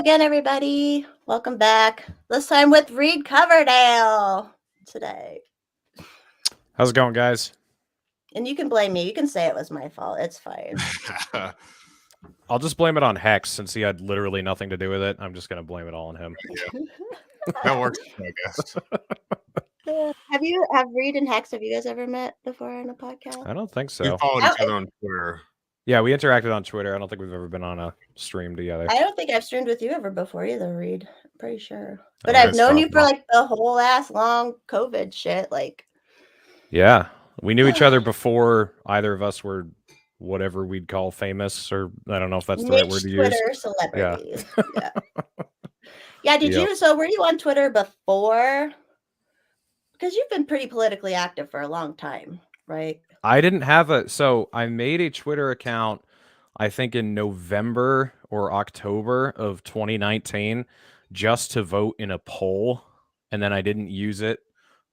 again, everybody. Welcome back. This time with Reed Coverdale today. How's it going, guys? And you can blame me. You can say it was my fault. It's fine. I'll just blame it on Hex since he had literally nothing to do with it. I'm just going to blame it all on him. Yeah. That works, I guess. Have Reed and Hex, have you guys ever met before on a podcast? I don't think We so. followed each other on Twitter. Yeah, we interacted on Twitter. I don't think we've ever been on a stream together. I don't think I've streamed with you ever before either, Reed. I'm pretty sure. But Oh, I've that's known you possible. for like the whole ass long COVID shit. Like, Yeah, we knew each other before either of us were whatever we'd call famous, or I don't know if that's the right word to use. Twitter celebrities. Yeah. Did Yep. you? So were you on Twitter before? Because you've been pretty politically active for a long time, right? I didn't have so I made a Twitter account, I think in November or October of 2019, just to vote in a poll. And then I didn't use it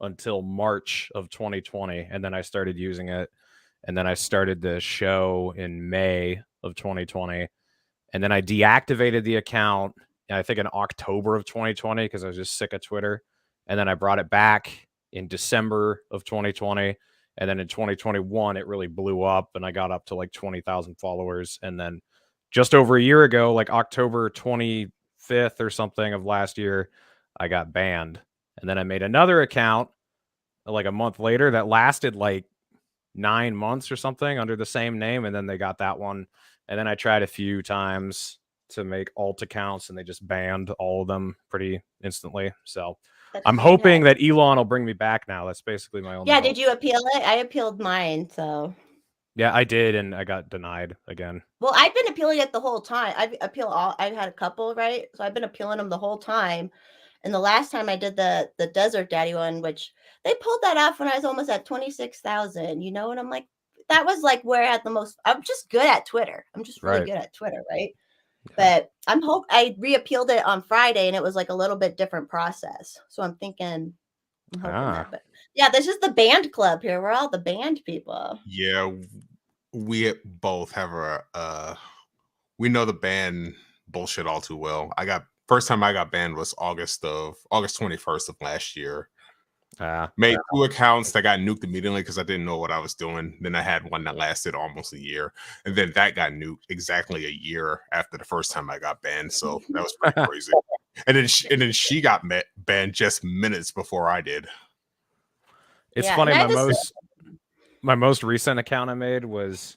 until March of 2020. And then I started using it. And then I started the show in May of 2020. And then I deactivated the account, I think in October of 2020, because I was just sick of Twitter. And then I brought it back in December of 2020. And then in 2021, it really blew up and I got up to like 20,000 followers. And then just over a year ago, like October 25th or something of last year, I got banned. And then I made another account like a month later that lasted like 9 months or something under the same name. And then they got that one. And then I tried a few times to make alt accounts and they just banned all of them pretty instantly. So I'm hoping that Elon will bring me back now. That's basically my only hope. Did you appeal it? I appealed mine, so. Yeah, I did, and I got denied again. Well, I've been appealing it the whole time. I've had a couple, right? So I've been appealing them the whole time. And the last time I did the Desert Daddy one, which they pulled that off when I was almost at 26,000, you know? And I'm like, that was like where I had the most, I'm just good at Twitter. I'm just really good at Twitter, right? Yeah. But I reappealed it on Friday and it was like a little bit different process. So I'm thinking, I'm hoping that. But yeah, this is the band club here. We're all the band people. Yeah, we both have we know the band bullshit all too well. First time I got banned was August 21st of last year. Made 2 accounts that got nuked immediately because I didn't know what I was doing. Then I had one that lasted almost a year, and then that got nuked exactly a year after the first time I got banned. So that was pretty crazy. And then she got banned just minutes before I did. It's funny. My most recent account I made was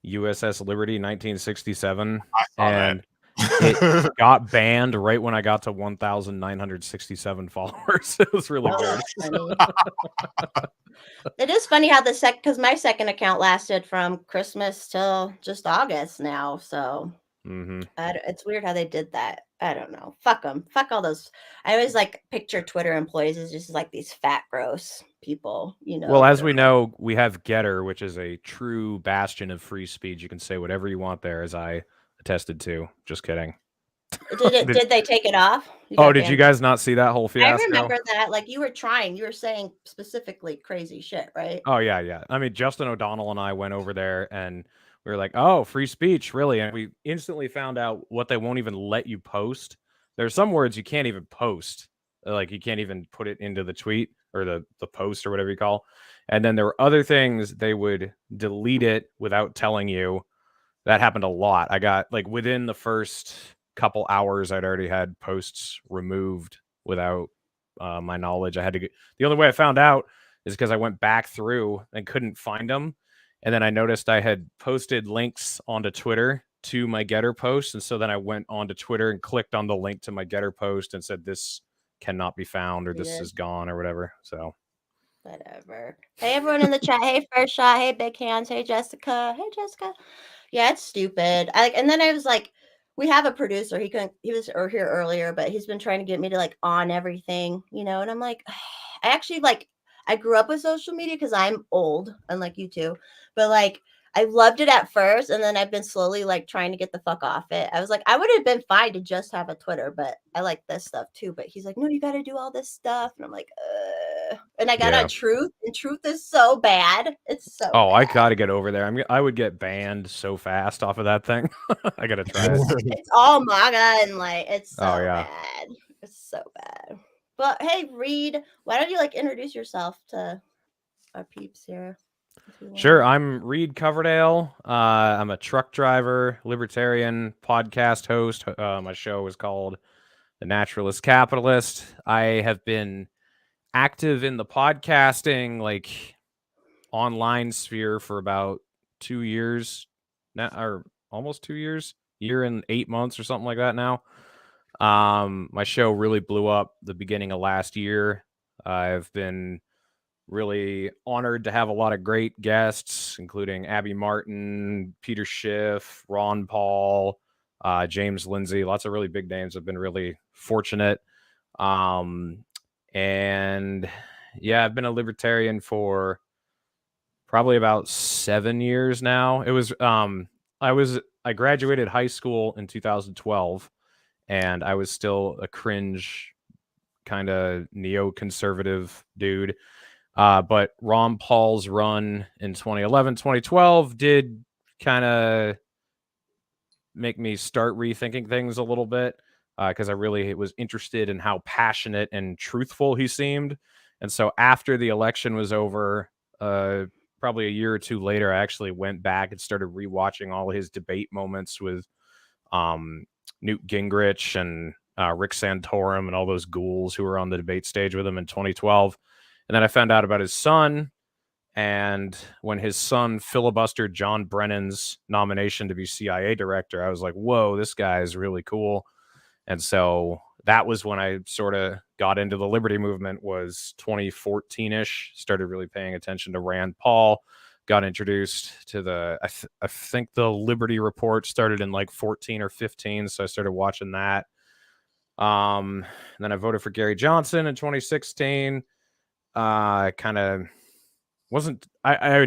USS Liberty 1967, and it got banned right when I got to 1,967 followers. It was really weird. It is funny how because my second account lasted from Christmas till just August now. So it's weird how they did that. I don't know. Fuck them. Fuck all those. I always like picture Twitter employees as just like these fat, gross people, you know. Well, as we know, we have Getter, which is a true bastion of free speech. You can say whatever you want there, as I attested to. Just kidding. Did they take it off? Did you guys not see that whole fiasco? I remember that. Like you were saying specifically crazy shit, right? Oh, yeah. I mean, Justin O'Donnell and I went over there and we were like, oh, free speech, really? And we instantly found out what they won't even let you post. There's some words you can't even post. Like you can't even put it into the tweet or the post or whatever you call. And then there were other things they would delete it without telling you. That happened a lot. I got like within the first couple hours, I'd already had posts removed without my knowledge. The only way I found out is because I went back through and couldn't find them. And then I noticed I had posted links onto Twitter to my Getter post. And so then I went onto Twitter and clicked on the link to my Getter post and said, this cannot be found or this is gone or whatever. So whatever. Hey, everyone in the chat. Hey, First Shot. Hey, Big Hands. Hey, Jessica. Hey, Jessica. Yeah, it's stupid. And then I was like, we have a producer. He was here earlier, but he's been trying to get me to like on everything, you know? And I'm like, I actually I grew up with social media because I'm old, unlike you two, but like I loved it at first. And then I've been slowly like trying to get the fuck off it. I was like, I would have been fine to just have a Twitter, but I like this stuff too. But he's like, no, you got to do all this stuff. And I'm like, And I got Yeah. on Truth, and Truth is so bad. It's so Oh, I bad. gotta get over there. I would get banned so fast off of that thing. I gotta try it. It's all MAGA and like it's so Oh, yeah. bad. It's so bad. But hey, Reed, why don't you like introduce yourself to our peeps here? if you Sure, want? I'm Reed Coverdale. I'm a truck driver, libertarian podcast host. My show is called The Naturalist Capitalist. I have been active in the podcasting, like online sphere for about 2 years now, or almost 2 years, year and 8 months or something like that now. My show really blew up the beginning of last year. I've been really honored to have a lot of great guests, including Abby Martin, Peter Schiff, Ron Paul, James Lindsay, lots of really big names. I've been really fortunate. And yeah, I've been a libertarian for probably about 7 years now. I graduated high school in 2012, and I was still a cringe kind of neoconservative dude. But Ron Paul's run in 2011, 2012 did kind of make me start rethinking things a little bit, because I really was interested in how passionate and truthful he seemed. And so after the election was over, probably a year or two later, I actually went back and started rewatching all his debate moments with Newt Gingrich and Rick Santorum and all those ghouls who were on the debate stage with him in 2012. And then I found out about his son. And when his son filibustered John Brennan's nomination to be CIA director, I was like, whoa, this guy is really cool. And so that was when I sort of got into the liberty movement, was 2014-ish, started really paying attention to Rand Paul, got introduced to I think the Liberty Report started in like 14 or 15. So I started watching that. And then I voted for Gary Johnson in 2016. Kind of wasn't I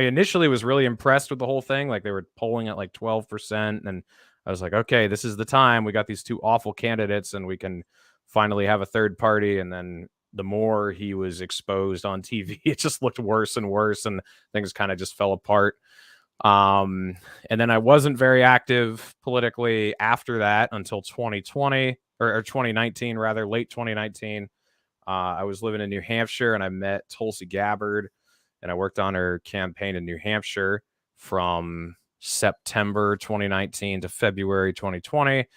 initially was really impressed with the whole thing. Like they were polling at like 12%, and I was like, okay, this is the time. We got these two awful candidates, and we can finally have a third party. And then the more he was exposed on TV, it just looked worse and worse, and things kind of just fell apart. And then I wasn't very active politically after that until 2020 or 2019, rather, late 2019. I was living in New Hampshire, and I met Tulsi Gabbard, and I worked on her campaign in New Hampshire from September 2019 to February 2020.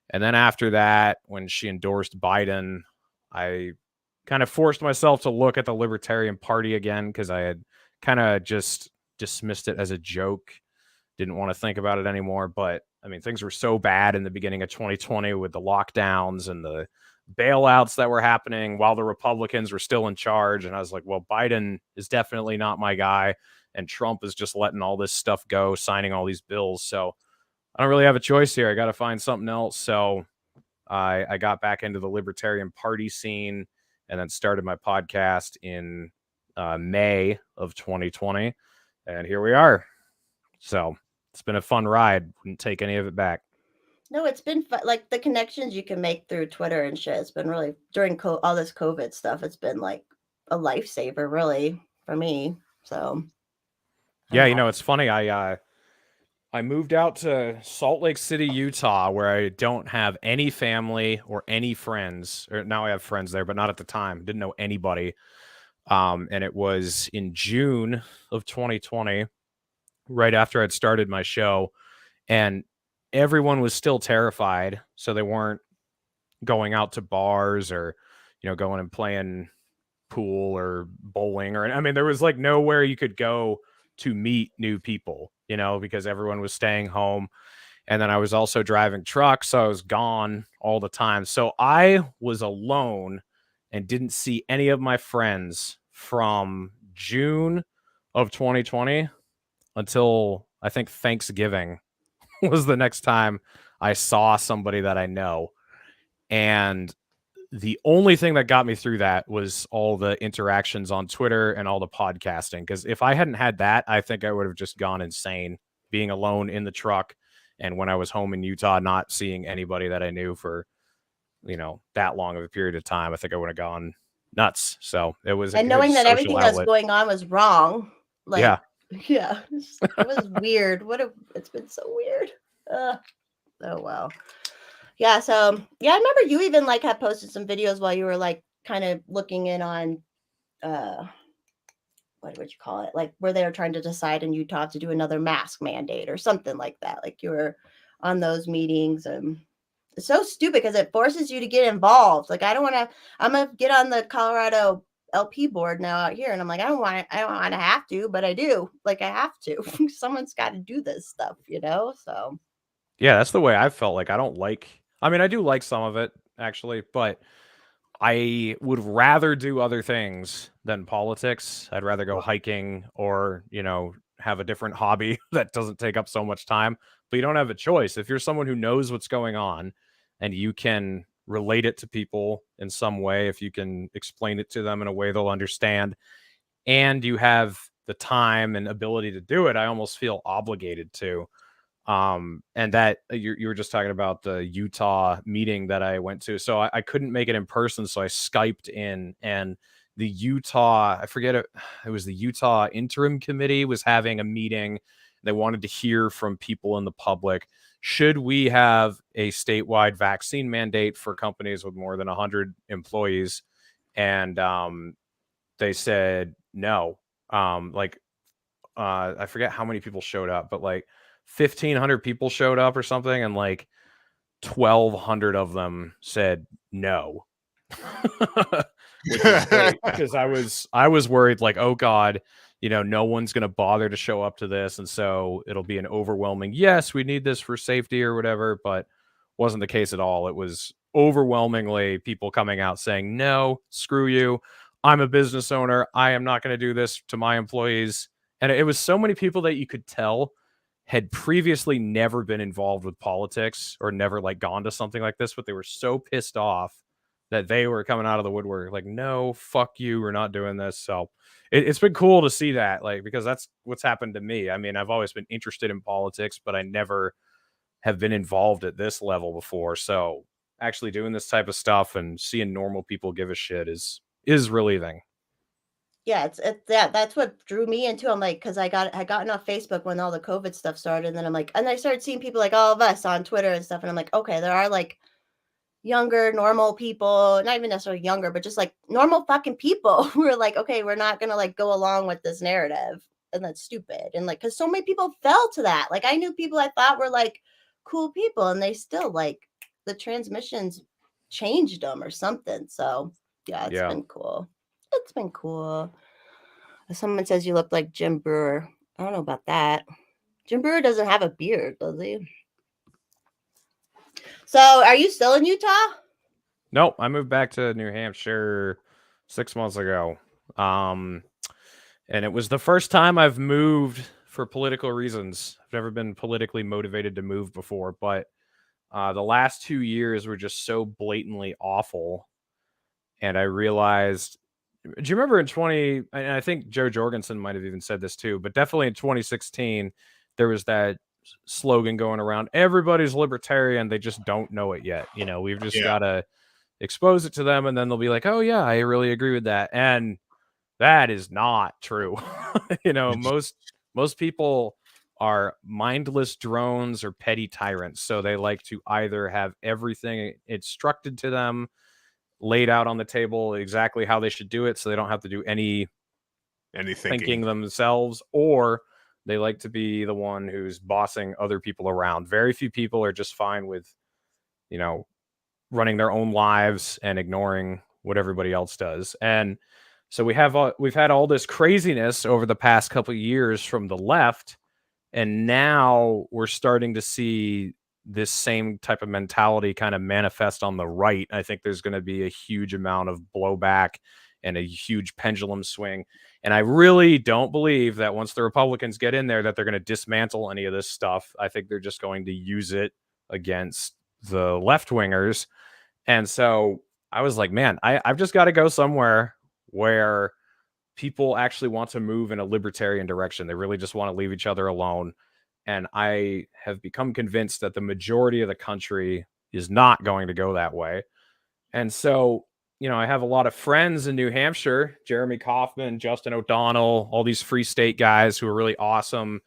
And then after that, when she endorsed Biden, I kind of forced myself to look at the Libertarian Party again, because I had kind of just dismissed it as a joke, didn't want to think about it anymore. But I mean, things were so bad in the beginning of 2020 with the lockdowns and the bailouts that were happening while the Republicans were still in charge. And I was like, well, Biden is definitely not my guy. And Trump is just letting all this stuff go, signing all these bills. So I don't really have a choice here. I got to find something else. So I got back into the Libertarian Party scene and then started my podcast in May of 2020. And here we are. So it's been a fun ride. Wouldn't take any of it back. No, it's been like the connections you can make through Twitter and shit. It's been really during all this COVID stuff. It's been like a lifesaver, really, for me. So yeah, it's funny. I moved out to Salt Lake City, Utah, where I don't have any family or any friends. Or now I have friends there, but not at the time. Didn't know anybody. And it was in June of 2020, right after I'd started my show, and everyone was still terrified. So they weren't going out to bars or, going and playing pool or bowling, or, I mean, there was like nowhere you could go to meet new people, because everyone was staying home. And then I was also driving trucks, so I was gone all the time. So I was alone and didn't see any of my friends from June of 2020 until I think Thanksgiving was the next time I saw somebody that I know. And the only thing that got me through that was all the interactions on Twitter and all the podcasting. Because if I hadn't had that, I think I would have just gone insane being alone in the truck. And when I was home in Utah, not seeing anybody that I knew for, that long of a period of time, I think I would have gone nuts. So it was a And good knowing that social everything that's outlet. going on was wrong, like, Yeah. yeah, it was weird. It's been so weird. Oh well. Yeah, so yeah, I remember you even like had posted some videos while you were like kind of looking in on what would you call it? Like where they were trying to decide in Utah to do another mask mandate or something like that. Like you were on those meetings and it's so stupid because it forces you to get involved. Like I'm gonna get on the Colorado LP board now out here and I'm like, I don't want to have to, but I do. Like I have to. Someone's got to do this stuff, So Yeah, that's the way I felt. Like I do like some of it actually, but I would rather do other things than politics. I'd rather go hiking or, have a different hobby that doesn't take up so much time. But you don't have a choice. If you're someone who knows what's going on and you can relate it to people in some way, if you can explain it to them in a way they'll understand, and you have the time and ability to do it, I almost feel obligated to. And that you were just talking about the Utah meeting that I went to. So I couldn't make it in person. So I Skyped in, and the Utah, I forget it was the Utah interim committee was having a meeting. They wanted to hear from people in the public. Should we have a statewide vaccine mandate for companies with more than 100 employees? And they said no. I forget how many people showed up, but like 1,500 people showed up or something, and like 1,200 of them said no. Which is great because I was worried like, oh God, no one's gonna bother to show up to this, and so it'll be an overwhelming yes, we need this for safety or whatever, but wasn't the case at all. It was overwhelmingly people coming out saying no, screw you. I'm a business owner. I am not going to do this to my employees. And it was so many people that you could tell had previously never been involved with politics or never like gone to something like this, but they were so pissed off that they were coming out of the woodwork like, no, fuck you, we're not doing this. So it's been cool to see that, like, because that's what's happened to me. I mean, I've always been interested in politics, but I never have been involved at this level before. So actually doing this type of stuff and seeing normal people give a shit is relieving. yeah, that's what drew me into. I'm like, because I gotten off Facebook when all the COVID stuff started, and then I'm like, and I started seeing people like all of us on Twitter and stuff, and I'm like, okay, there are like younger, normal people, not even necessarily younger, but just like normal fucking people who are like, okay, we're not gonna like go along with this narrative, and that's stupid. And like, because so many people fell to that. Like, I knew people I thought were like cool people, and they still like the transmissions changed them or something. So yeah, it's been cool. It's been cool. Someone says you look like Jim Brewer. I don't know about that. Jim Brewer doesn't have a beard, does he? So, are you still in Utah? Nope, I moved back to New Hampshire 6 months ago. And it was the first time I've moved for political reasons. I've never been politically motivated to move before, but the last 2 years were just so blatantly awful. And I realized, do you remember in and I think Joe Jorgensen might have even said this too, but definitely in 2016, there was that slogan going around, everybody's libertarian, they just don't know it yet. We've just got to expose it to them, and then they'll be like, oh yeah, I really agree with that. And that is not true. Most people are mindless drones or petty tyrants. So they like to either have everything instructed to them, laid out on the table exactly how they should do it, so they don't have to do any thinking themselves, or they like to be the one who's bossing other people around. Very few people are just fine with, running their own lives and ignoring what everybody else does. And so we've had all this craziness over the past couple of years from the left, and now we're starting to see this same type of mentality kind of manifest on the right. I think there's going to be a huge amount of blowback and a huge pendulum swing. And I really don't believe that once the Republicans get in there that they're going to dismantle any of this stuff. I think they're just going to use it against the left-wingers. And so I was like, man, I've just got to go somewhere where people actually want to move in a libertarian direction. They really just want to leave each other alone. And I have become convinced that the majority of the country is not going to go that way. And so I have a lot of friends in New Hampshire, Jeremy Kaufman, Justin O'Donnell, all these free state guys who are really awesome.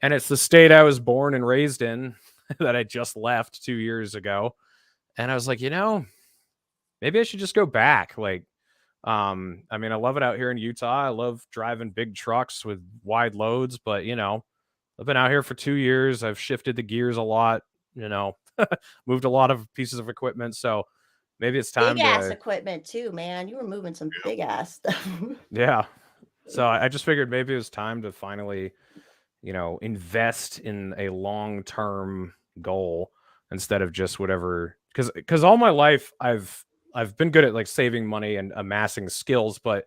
And it's the state I was born and raised in that I just left 2 years ago. And I was like, maybe I should just go back. Like, I mean, I love it out here in Utah. I love driving big trucks with wide loads, but I've been out here for 2 years. I've shifted the gears a lot, moved a lot of pieces of equipment. So maybe it's time Big ass to, equipment too, man. You were moving some big ass stuff. yeah. So I just figured maybe it was time to finally, invest in a long-term goal instead of just whatever. Because all my life I've been good at like saving money and amassing skills, but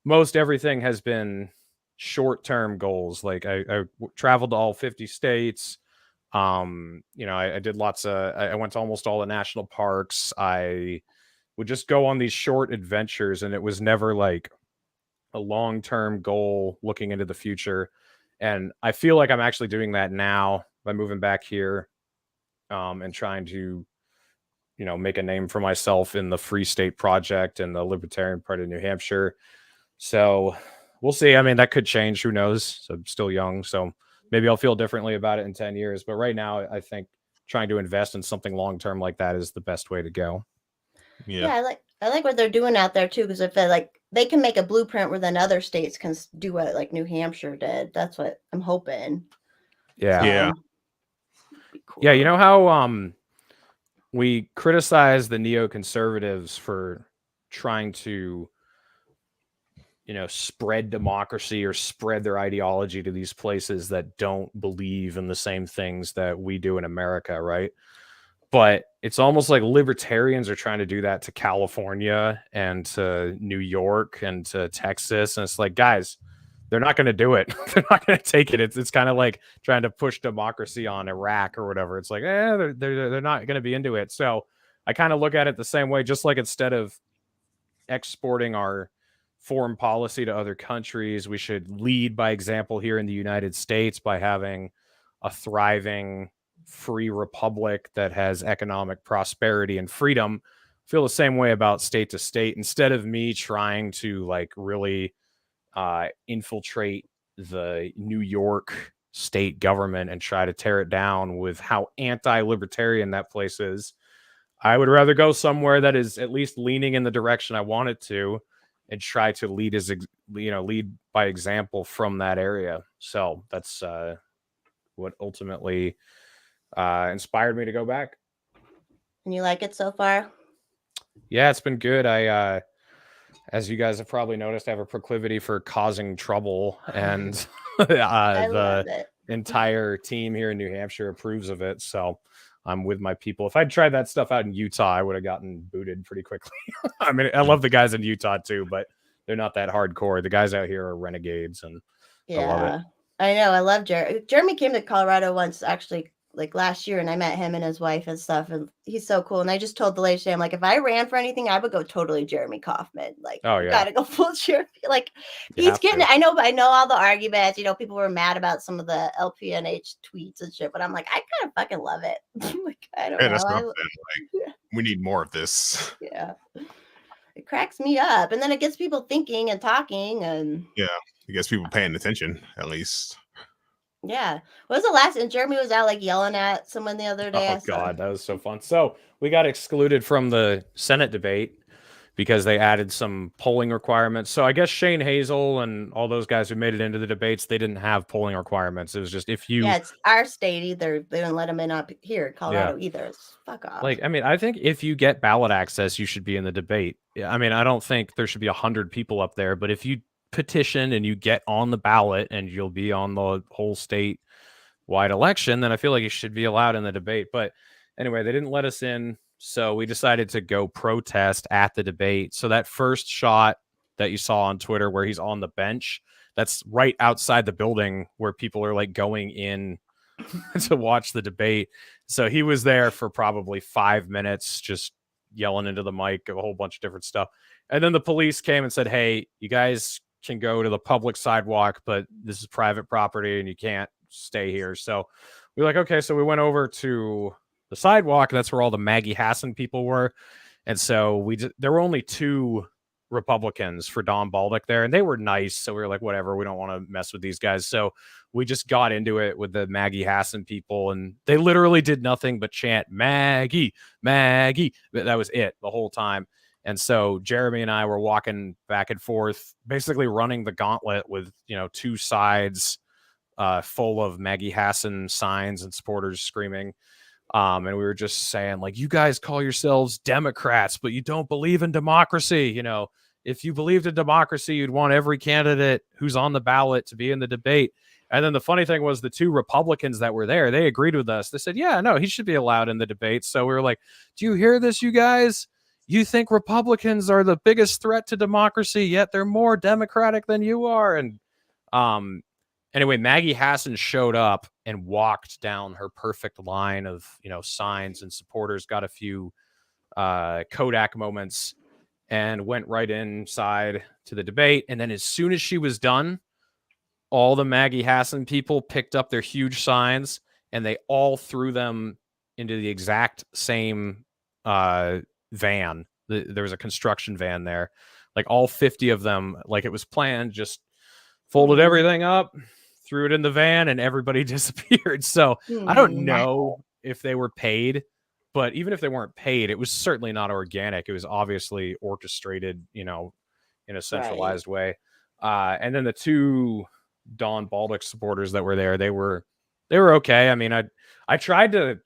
most everything has been short-term goals. Like I traveled to all 50 states. I did lots of. I went to almost all the national parks. I would just go on these short adventures, and it was never like a long-term goal looking into the future. And I feel like I'm actually doing that now by moving back here, and trying to, make a name for myself in the Free State Project and the Libertarian Party of New Hampshire. So we'll see. I mean, that could change. Who knows? So I'm still young, so maybe I'll feel differently about it in 10 years. But right now, I think trying to invest in something long-term like that is the best way to go. Yeah, I like what they're doing out there too, because if they can make a blueprint where then other states can do what like New Hampshire did. That's what I'm hoping. Yeah. Yeah. Be cool. Yeah, you know how we criticize the neoconservatives for trying to, spread democracy or spread their ideology to these places that don't believe in the same things that we do in America, right? But it's almost like libertarians are trying to do that to California and to New York and to Texas. And it's like, guys, they're not going to do it. They're not going to take it. It's kind of like trying to push democracy on Iraq or whatever. It's like, they're not going to be into it. So I kind of look at it the same way, just like instead of exporting our foreign policy to other countries, we should lead by example here in the United States by having a thriving free republic that has economic prosperity and freedom. Feel the same way about state to state. Instead of me trying to like really infiltrate the New York state government and try to tear it down with how anti-libertarian that place is, I would rather go somewhere that is at least leaning in the direction I want it to and try to lead by example from that area. So that's what ultimately inspired me to go back. And you like it so far? Yeah, it's been good. I as you guys have probably noticed, I have a proclivity for causing trouble, and I love the it. entire team here in New Hampshire approves of it. So I'm with my people. If I'd tried that stuff out in Utah, I would have gotten booted pretty quickly. I mean, I love the guys in Utah too, but they're not that hardcore. The guys out here are renegades, and I love it. I know. I love Jeremy. Jeremy came to Colorado once, actually, like last year, and I met him and his wife and stuff, and he's so cool. And I just told the lady today, I'm like, if I ran for anything, I would go totally Jeremy Kaufman. Like, Oh, you yeah. gotta go full Jeremy. Like, You he's have getting. to. I know all the arguments. People were mad about some of the LPNH tweets and shit, but I'm like, I kind of fucking love it. Like, I don't Yeah, know. that's what I'm saying. Like, we need more of this. Yeah, it cracks me up, and then it gets people thinking and talking, and Yeah, it gets people paying attention at least. yeah. What was the last? And Jeremy was out like yelling at someone the other day. Oh God, that was so fun. So we got excluded from the Senate debate because they added some polling requirements. So I guess Shane Hazel and all those guys who made it into the debates, they didn't have polling requirements. It was just if you, Yeah, it's our state either. They didn't let them in up here, Colorado either. It's fuck off. like, I mean, I think if you get ballot access, you should be in the debate. I mean, I don't think there should be 100 people up there, but if you petition and you get on the ballot and you'll be on the whole state wide election, then I feel like you should be allowed in the debate. But anyway, they didn't let us in. So we decided to go protest at the debate. So that first shot that you saw on Twitter where he's on the bench, that's right outside the building where people are like going in to watch the debate. So he was there for probably 5 minutes, just yelling into the mic, a whole bunch of different stuff. And then the police came and said, hey, you guys can go to the public sidewalk, but this is private property and you can't stay here. So we were like, okay. So we went over to the sidewalk. That's where all the Maggie Hassan people were. And so there were only 2 Republicans for Don Baldock there, and they were nice. So we were like, whatever, we don't want to mess with these guys. So we just got into it with the Maggie Hassan people, and they literally did nothing but chant Maggie, Maggie. That was it the whole time. And so Jeremy and I were walking back and forth, basically running the gauntlet with, 2 sides full of Maggie Hassan signs and supporters screaming. And we were just saying, like, you guys call yourselves Democrats, but you don't believe in democracy. If you believed in democracy, you'd want every candidate who's on the ballot to be in the debate. And then the funny thing was the 2 Republicans that were there, they agreed with us. They said, yeah, no, he should be allowed in the debate. So we were like, do you hear this, you guys? You think Republicans are the biggest threat to democracy, yet they're more Democratic than you are. And anyway, Maggie Hassan showed up and walked down her perfect line of, signs and supporters, got a few Kodak moments, and went right inside to the debate. And then as soon as she was done, all the Maggie Hassan people picked up their huge signs and they all threw them into the exact same van. There was a construction van there, like all 50 of them, like it was planned, just folded everything up, threw it in the van, and everybody disappeared. So I don't know if they were paid, but even if they weren't paid, it was certainly not organic. It was obviously orchestrated, in a centralized way. And then the 2 Don Baldock supporters that were there, they were okay. I mean, I tried to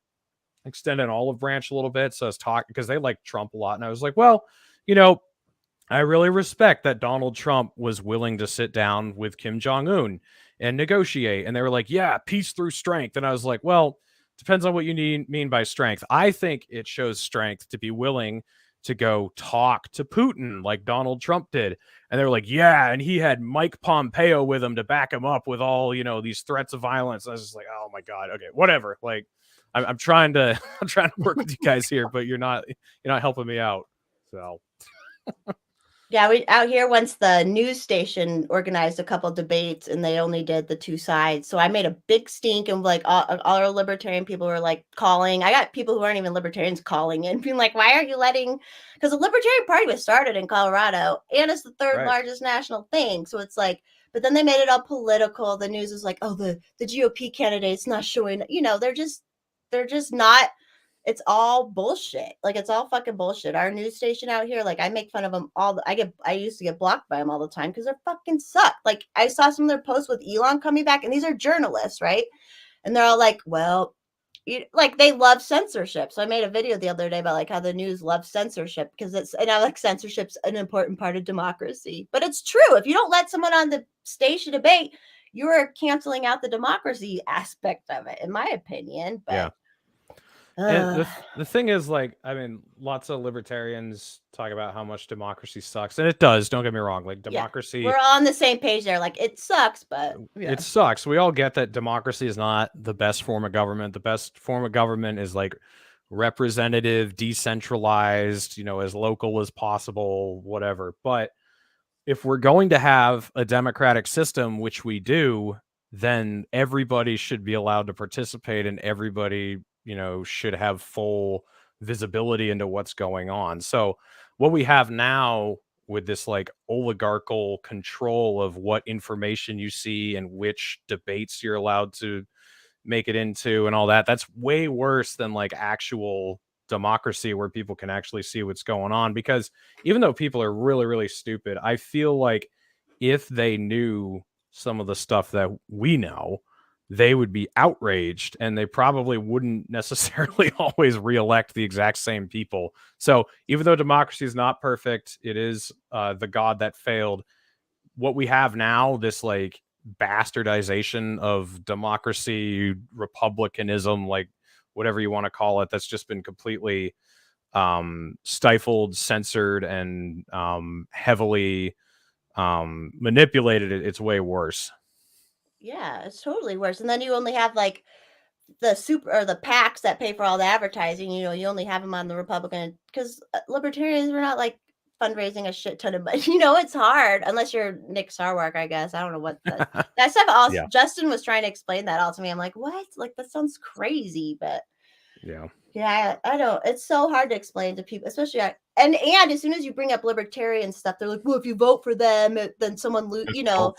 extend an olive branch a little bit. So I was talking because they like Trump a lot. And I was like, well, I really respect that Donald Trump was willing to sit down with Kim Jong-un and negotiate. And they were like, yeah, peace through strength. And I was like, well, depends on what you mean by strength. I think it shows strength to be willing to go talk to Putin like Donald Trump did. And they were like, yeah, and he had Mike Pompeo with him to back him up with all, these threats of violence. I was just like, oh my God, okay, whatever. Like, I'm trying to work with you guys here, but you're not helping me out. So yeah, we out here once the news station organized a couple debates and they only did the 2 sides. So I made a big stink and like all our libertarian people were like calling. I got people who aren't even libertarians calling in, being like, why aren't you letting, because the Libertarian Party was started in Colorado and it's the 3rd largest national thing. So it's like, but then they made it all political. The news is like, oh, the GOP candidate's not showing, they're just not. It's all bullshit. Like, it's all fucking bullshit. Our news station out here, like, I make fun of them all. I used to get blocked by them all the time because they're fucking suck. Like, I saw some of their posts with Elon coming back, and these are journalists, right? And they're all like, well, like, they love censorship. So I made a video the other day about like how the news loves censorship because censorship's an important part of democracy. But it's true. If you don't let someone on the station debate, you are canceling out the democracy aspect of it, in my opinion. But yeah. And the thing is, like, I mean, lots of libertarians talk about how much democracy sucks, and it does. Don't get me wrong. Like, democracy, we're all on the same page there. Like, it sucks, but it sucks. We all get that democracy is not the best form of government. The best form of government is like representative, decentralized, as local as possible, whatever. But if we're going to have a democratic system, which we do, then everybody should be allowed to participate, and everybody should have full visibility into what's going on. So what we have now with this like oligarchical control of what information you see and which debates you're allowed to make it into and all that, that's way worse than like actual democracy where people can actually see what's going on. Because even though people are really, really stupid, I feel like if they knew some of the stuff that we know, they would be outraged, and they probably wouldn't necessarily always reelect the exact same people. So even though democracy is not perfect, it is the god that failed. What we have now, this like bastardization of democracy, republicanism, like whatever you want to call it, that's just been completely stifled, censored, and heavily manipulated. It's way worse. Yeah, it's totally worse. And then you only have like the PACs that pay for all the advertising. You only have them on the Republican, because libertarians were not like fundraising a shit ton of money. It's hard unless you're Nick Sarwark, I guess. I don't know what that stuff. Also, Yeah. Justin was trying to explain that all to me. I'm like, what? Like, that sounds crazy, but Yeah, I don't. It's so hard to explain to people, especially and as soon as you bring up libertarian stuff, they're like, "Well, if you vote for them, then someone Vote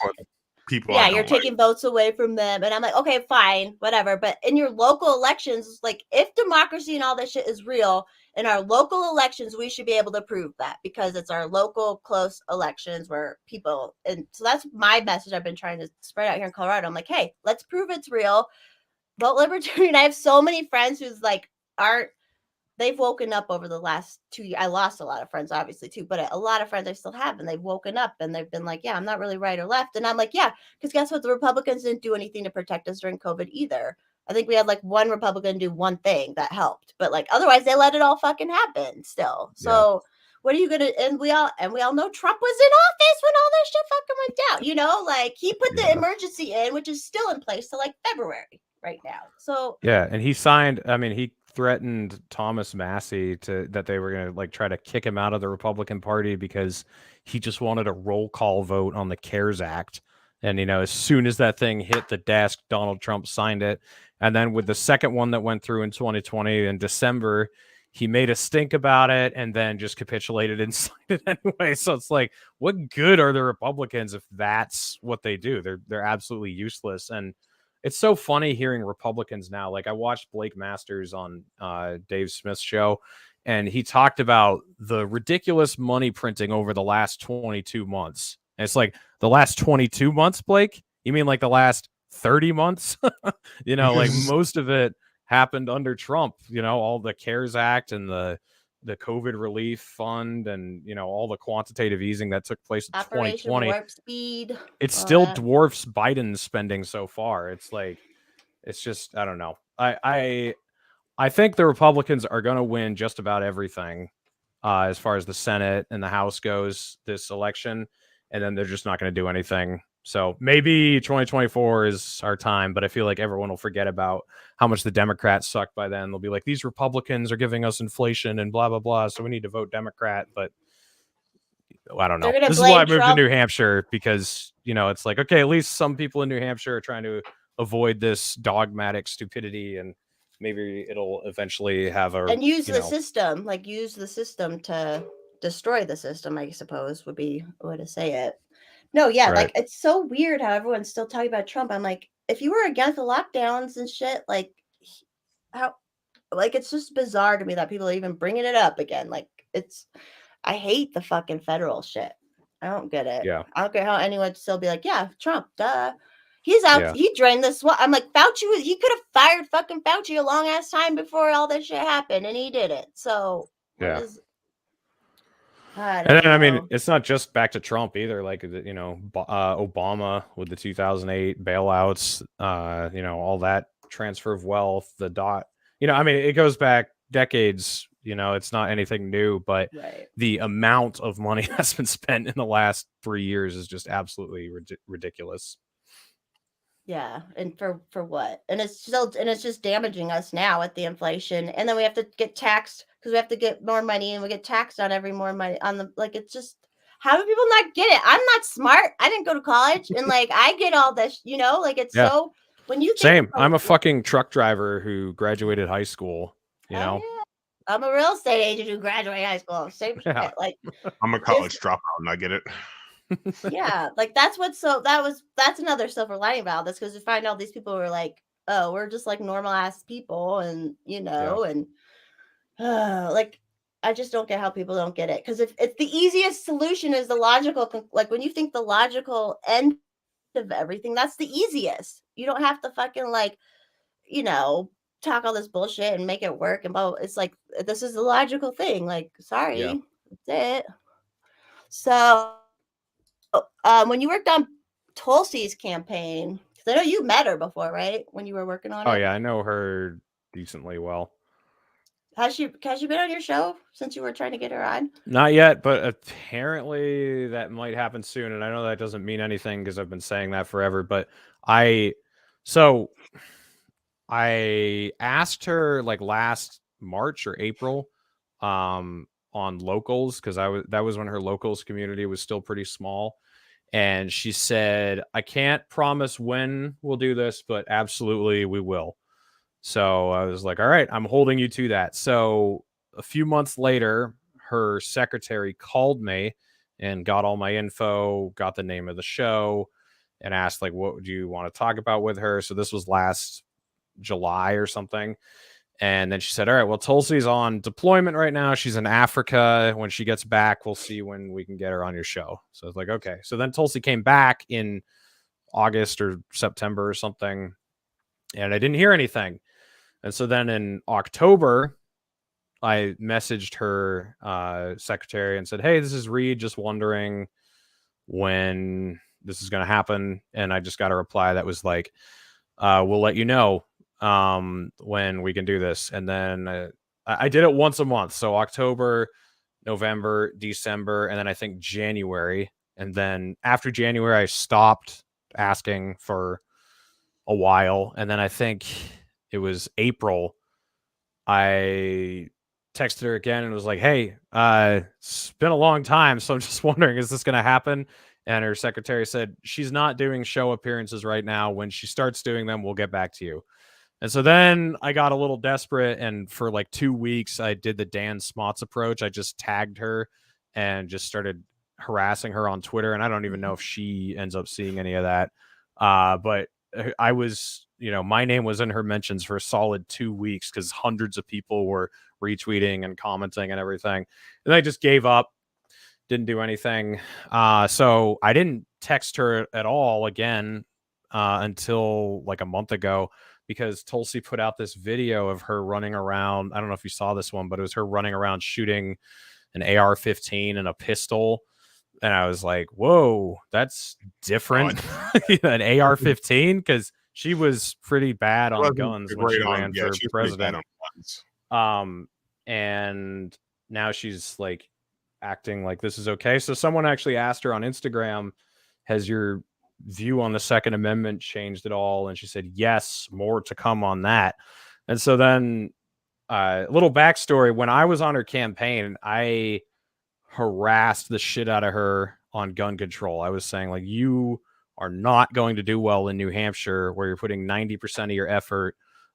for the people I yeah, don't you're like. taking votes away from them." And I'm like, okay, fine, whatever. But in your local elections, like if democracy and all this shit is real, in our local elections, we should be able to prove that because it's our local close elections where people, and so that's my message I've been trying to spread out here in Colorado. I'm like, hey, let's prove it's real. Vote libertarian. I have so many friends who's like they've woken up over the last 2 years. I lost a lot of friends, obviously, too, but a lot of friends I still have, and they've woken up and they've been like, yeah, I'm not really right or left. And I'm like, yeah, because guess what? The Republicans didn't do anything to protect us during COVID either. I think we had like one Republican do one thing that helped, but like otherwise they let it all fucking happen still. So what are you gonna? And we all know Trump was in office when all this shit fucking went down. Like he put the emergency in, which is still in place till like February right now. So and he signed. I mean, he threatened Thomas Massey that they were gonna like try to kick him out of the Republican Party because he just wanted a roll call vote on the CARES Act. And as soon as that thing hit the desk, Donald Trump signed it. And then with the second one that went through in 2020 in December, he made a stink about it and then just capitulated and signed it anyway. So it's like, what good are the Republicans if that's what they do? They're absolutely useless. And it's so funny hearing Republicans now. Like I watched Blake Masters on Dave Smith's show, and he talked about the ridiculous money printing over the last 22 months. And it's like, the last 22 months, Blake? You mean like the last 30 months? Like most of it happened under Trump, all the CARES Act and the COVID relief fund and, all the quantitative easing that took place in Operation 2020. Warp Speed. It still dwarfs Biden's spending so far. It's like, it's just, I don't know. I think the Republicans are going to win just about everything as far as the Senate and the House goes this election. And then they're just not going to do anything. So maybe 2024 is our time, but I feel like everyone will forget about how much the Democrats sucked by then. They'll be like, these Republicans are giving us inflation and blah, blah, blah. So we need to vote Democrat. But I don't know. This is why I moved to New Hampshire because, it's like, okay, at least some people in New Hampshire are trying to avoid this dogmatic stupidity, and maybe it'll eventually have and use the system, like use the system to destroy the system, I suppose would be a way to say it. No, yeah, right. Like it's so weird how everyone's still talking about Trump. I'm like, if you were against the lockdowns and shit, like how, like it's just bizarre to me that people are even bringing it up again. Like I hate the fucking federal shit. I don't get it. Yeah. I don't get how anyone would still be like, yeah, Trump, duh. He's out. Yeah. He drained this. I'm like, Fauci, he could have fired fucking Fauci a long ass time before all this shit happened, and he did it. So, I mean, it's not just back to Trump either. Like, Obama with the 2008 bailouts, all that transfer of wealth, the dot, I mean, it goes back decades. It's not anything new, but the amount of money that's been spent in the last 3 years is just absolutely ridiculous. Yeah, and for what? And it's just damaging us now with the inflation, and then we have to get taxed because we have to get more money, and we get taxed on every more money on the like. It's just, how do people not get it? I'm not smart. I didn't go to college, and like I get all this, like it's so when you think I'm a fucking truck driver who graduated high school. Yeah. I'm a real estate agent who graduated high school. Same shit. Like I'm a college dropout, and I get it. Yeah, like that's another silver lining about this, because you find out these people were like, oh, we're just like normal ass people, and and like I just don't get how people don't get it, because if it's the easiest solution is the logical, like when you think the logical end of everything, that's the easiest. You don't have to fucking like talk all this bullshit and make it work, and blah. It's like, this is the logical thing. Like, sorry, that's it. So when you worked on Tulsi's campaign, because I know you met her before, right? When you were working on it. Oh yeah, I know her decently well. Has she been on your show since you were trying to get her on? Not yet, but apparently that might happen soon. And I know that doesn't mean anything because I've been saying that forever. But I asked her like last March or April on locals, because that was when her locals community was still pretty small. And she said, I can't promise when we'll do this, but absolutely we will. So I was like, all right, I'm holding you to that. So a few months later, her secretary called me and got all my info, got the name of the show, and asked, like, what would you want to talk about with her? So this was last July or something. And then she said, all right, well, Tulsi's on deployment right now. She's in Africa. When she gets back, we'll see when we can get her on your show. So I was like, okay. So then Tulsi came back in August or September or something, and I didn't hear anything. And so then in October, I messaged her secretary and said, hey, this is Reed, just wondering when this is going to happen. And I just got a reply that was like, we'll let you know when we can do this. And then I did it once a month. So October, November, December, and then I think January. And then after January, I stopped asking for a while. And then I think it was April, I texted her again and was like, hey, it's been a long time, so I'm just wondering, is this going to happen? And her secretary said, she's not doing show appearances right now. When she starts doing them, we'll get back to you. And so then I got a little desperate, and for like 2 weeks, I did the Dan Smots approach. I just tagged her and just started harassing her on Twitter. And I don't even know if she ends up seeing any of that. But I was, my name was in her mentions for a solid 2 weeks because hundreds of people were retweeting and commenting and everything. And I just gave up, didn't do anything. So I didn't text her at all again until like a month ago, because Tulsi put out this video of her running around. I don't know if you saw this one, but it was her running around shooting an AR-15 and a pistol. And I was like, whoa, that's different. An AR-15, because she was pretty bad on guns when she ran for president. And now she's like acting like this is okay. So someone actually asked her on Instagram, has your view on the Second Amendment changed at all? And she said, yes, more to come on that. And so then a little backstory, when I was on her campaign, I harassed the shit out of her on gun control. I was saying, like, you are not going to do well in New Hampshire, where you're putting 90% of your effort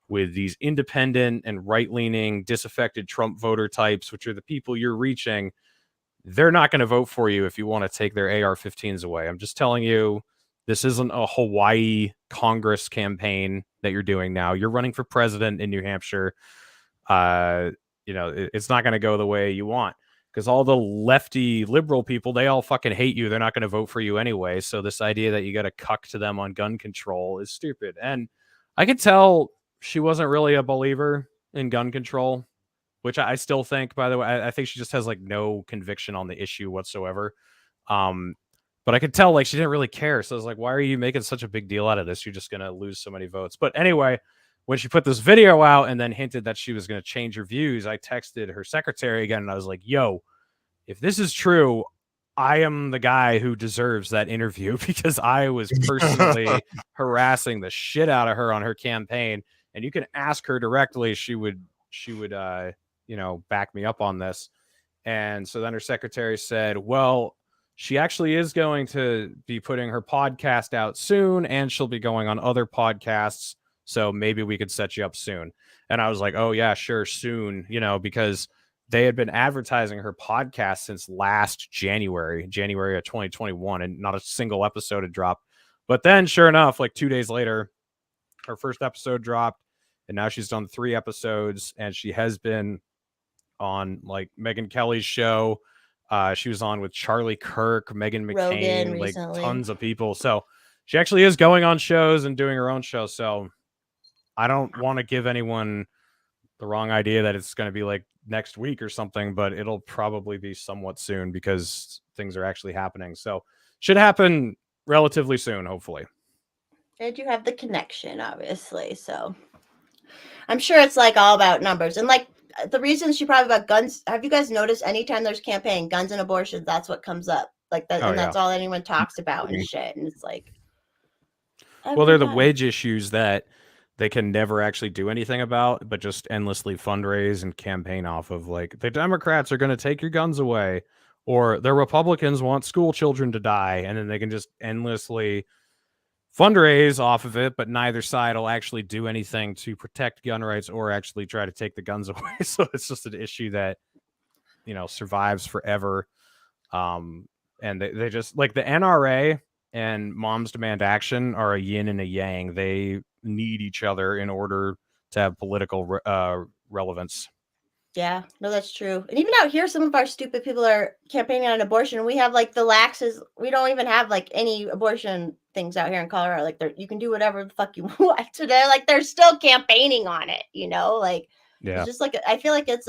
with these independent and right-leaning disaffected Trump voter types, which are the people you're reaching. They're not going to vote for you if you want to take their AR-15s away. I'm just telling you, this isn't a Hawaii Congress campaign that you're doing now. You're running for president in New Hampshire. It's not going to go the way you want, because all the lefty liberal people, they all fucking hate you. They're not going to vote for you anyway. So this idea that you got to cuck to them on gun control is stupid. And I could tell she wasn't really a believer in gun control, which I still think, by the way. I think she just has like no conviction on the issue whatsoever. But I could tell like she didn't really care. So I was like, why are you making such a big deal out of this? You're just going to lose so many votes. But anyway, when she put this video out and then hinted that she was going to change her views, I texted her secretary again, and I was like, yo, if this is true, I am the guy who deserves that interview, because I was personally harassing the shit out of her on her campaign. And you can ask her directly. She would back me up on this. And so then her secretary said, well, she actually is going to be putting her podcast out soon, and she'll be going on other podcasts. So maybe we could set you up soon. And I was like, oh yeah, sure, soon, because they had been advertising her podcast since last January of 2021, and not a single episode had dropped. But then sure enough, like 2 days later, her first episode dropped, and now she's done 3 episodes, and she has been on like Megyn Kelly's show. She was on with Charlie Kirk, Meghan McCain, Rogan like recently. tons of people. So she actually is going on shows and doing her own show. So I don't want to give anyone the wrong idea that it's going to be like next week or something, but it'll probably be somewhat soon, because things are actually happening. So should happen relatively soon, hopefully. And you have the connection, obviously. So I'm sure it's like all about numbers. And like the reason she probably about guns. Have you guys noticed anytime there's campaign, guns and abortion, that's what comes up. Like that, and that's all anyone talks about and shit. And it's like, well, they're the wedge issues that they can never actually do anything about, but just endlessly fundraise and campaign off of. Like, the Democrats are going to take your guns away, or the Republicans want school children to die, and then they can just endlessly fundraise off of it, but neither side will actually do anything to protect gun rights or actually try to take the guns away. So it's just an issue that, survives forever. And they just like the NRA and Moms Demand Action are a yin and a yang. They need each other in order to have political relevance. Yeah, no, that's true. And even out here, some of our stupid people are campaigning on abortion. We have like the laxes. We don't even have like any abortion things out here in Colorado. Like you can do whatever the fuck you want today. Like they're still campaigning on it, Like Yeah. it's just like I feel like it's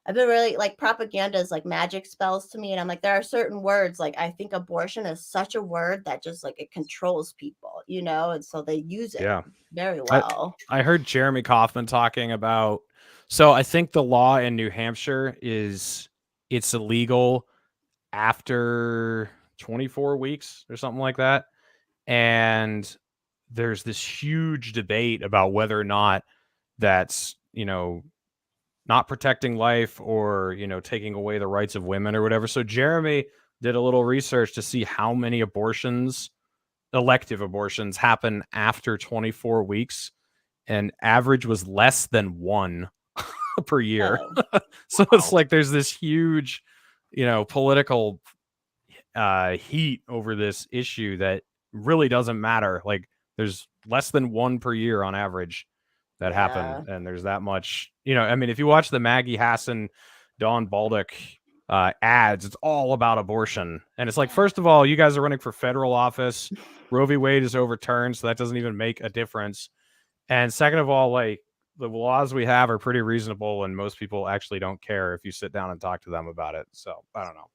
I've been really like propaganda is like magic spells to me. And I'm like, there are certain words, like I think abortion is such a word that just like it controls people, and so they use it very well. I heard Jeremy Kaufman talking about, so I think the law in New Hampshire is it's illegal after 24 weeks or something like that. And there's this huge debate about whether or not that's, not protecting life or, taking away the rights of women or whatever. So Jeremy did a little research to see how many elective abortions happen after 24 weeks, and average was less than 1 per year. So it's like there's this huge, political heat over this issue that really doesn't matter. Like there's less than 1 per year on average that happen, and there's that much, if you watch the Maggie Hassan, Dawn Baldock ads, it's all about abortion. And it's like, first of all, you guys are running for federal office. Roe v. Wade is overturned, so that doesn't even make a difference. And second of all, like the laws we have are pretty reasonable, and most people actually don't care if you sit down and talk to them about it. So I don't know.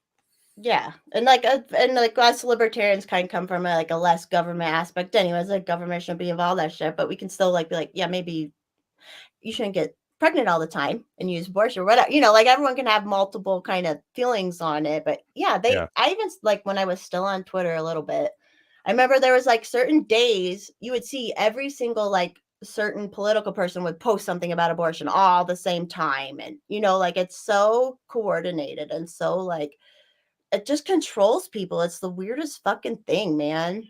Yeah, and like us libertarians kind of come from a less government aspect, anyways. Like government shouldn't be involved in that shit, but we can still be like, yeah, maybe you shouldn't get pregnant all the time and use abortion or whatever. Like everyone can have multiple kind of feelings on it, but yeah, I even like when I was still on Twitter a little bit, I remember there was like certain days you would see every single like certain political person would post something about abortion all the same time, and like it's so coordinated and so like it just controls people. It's the weirdest fucking thing, man.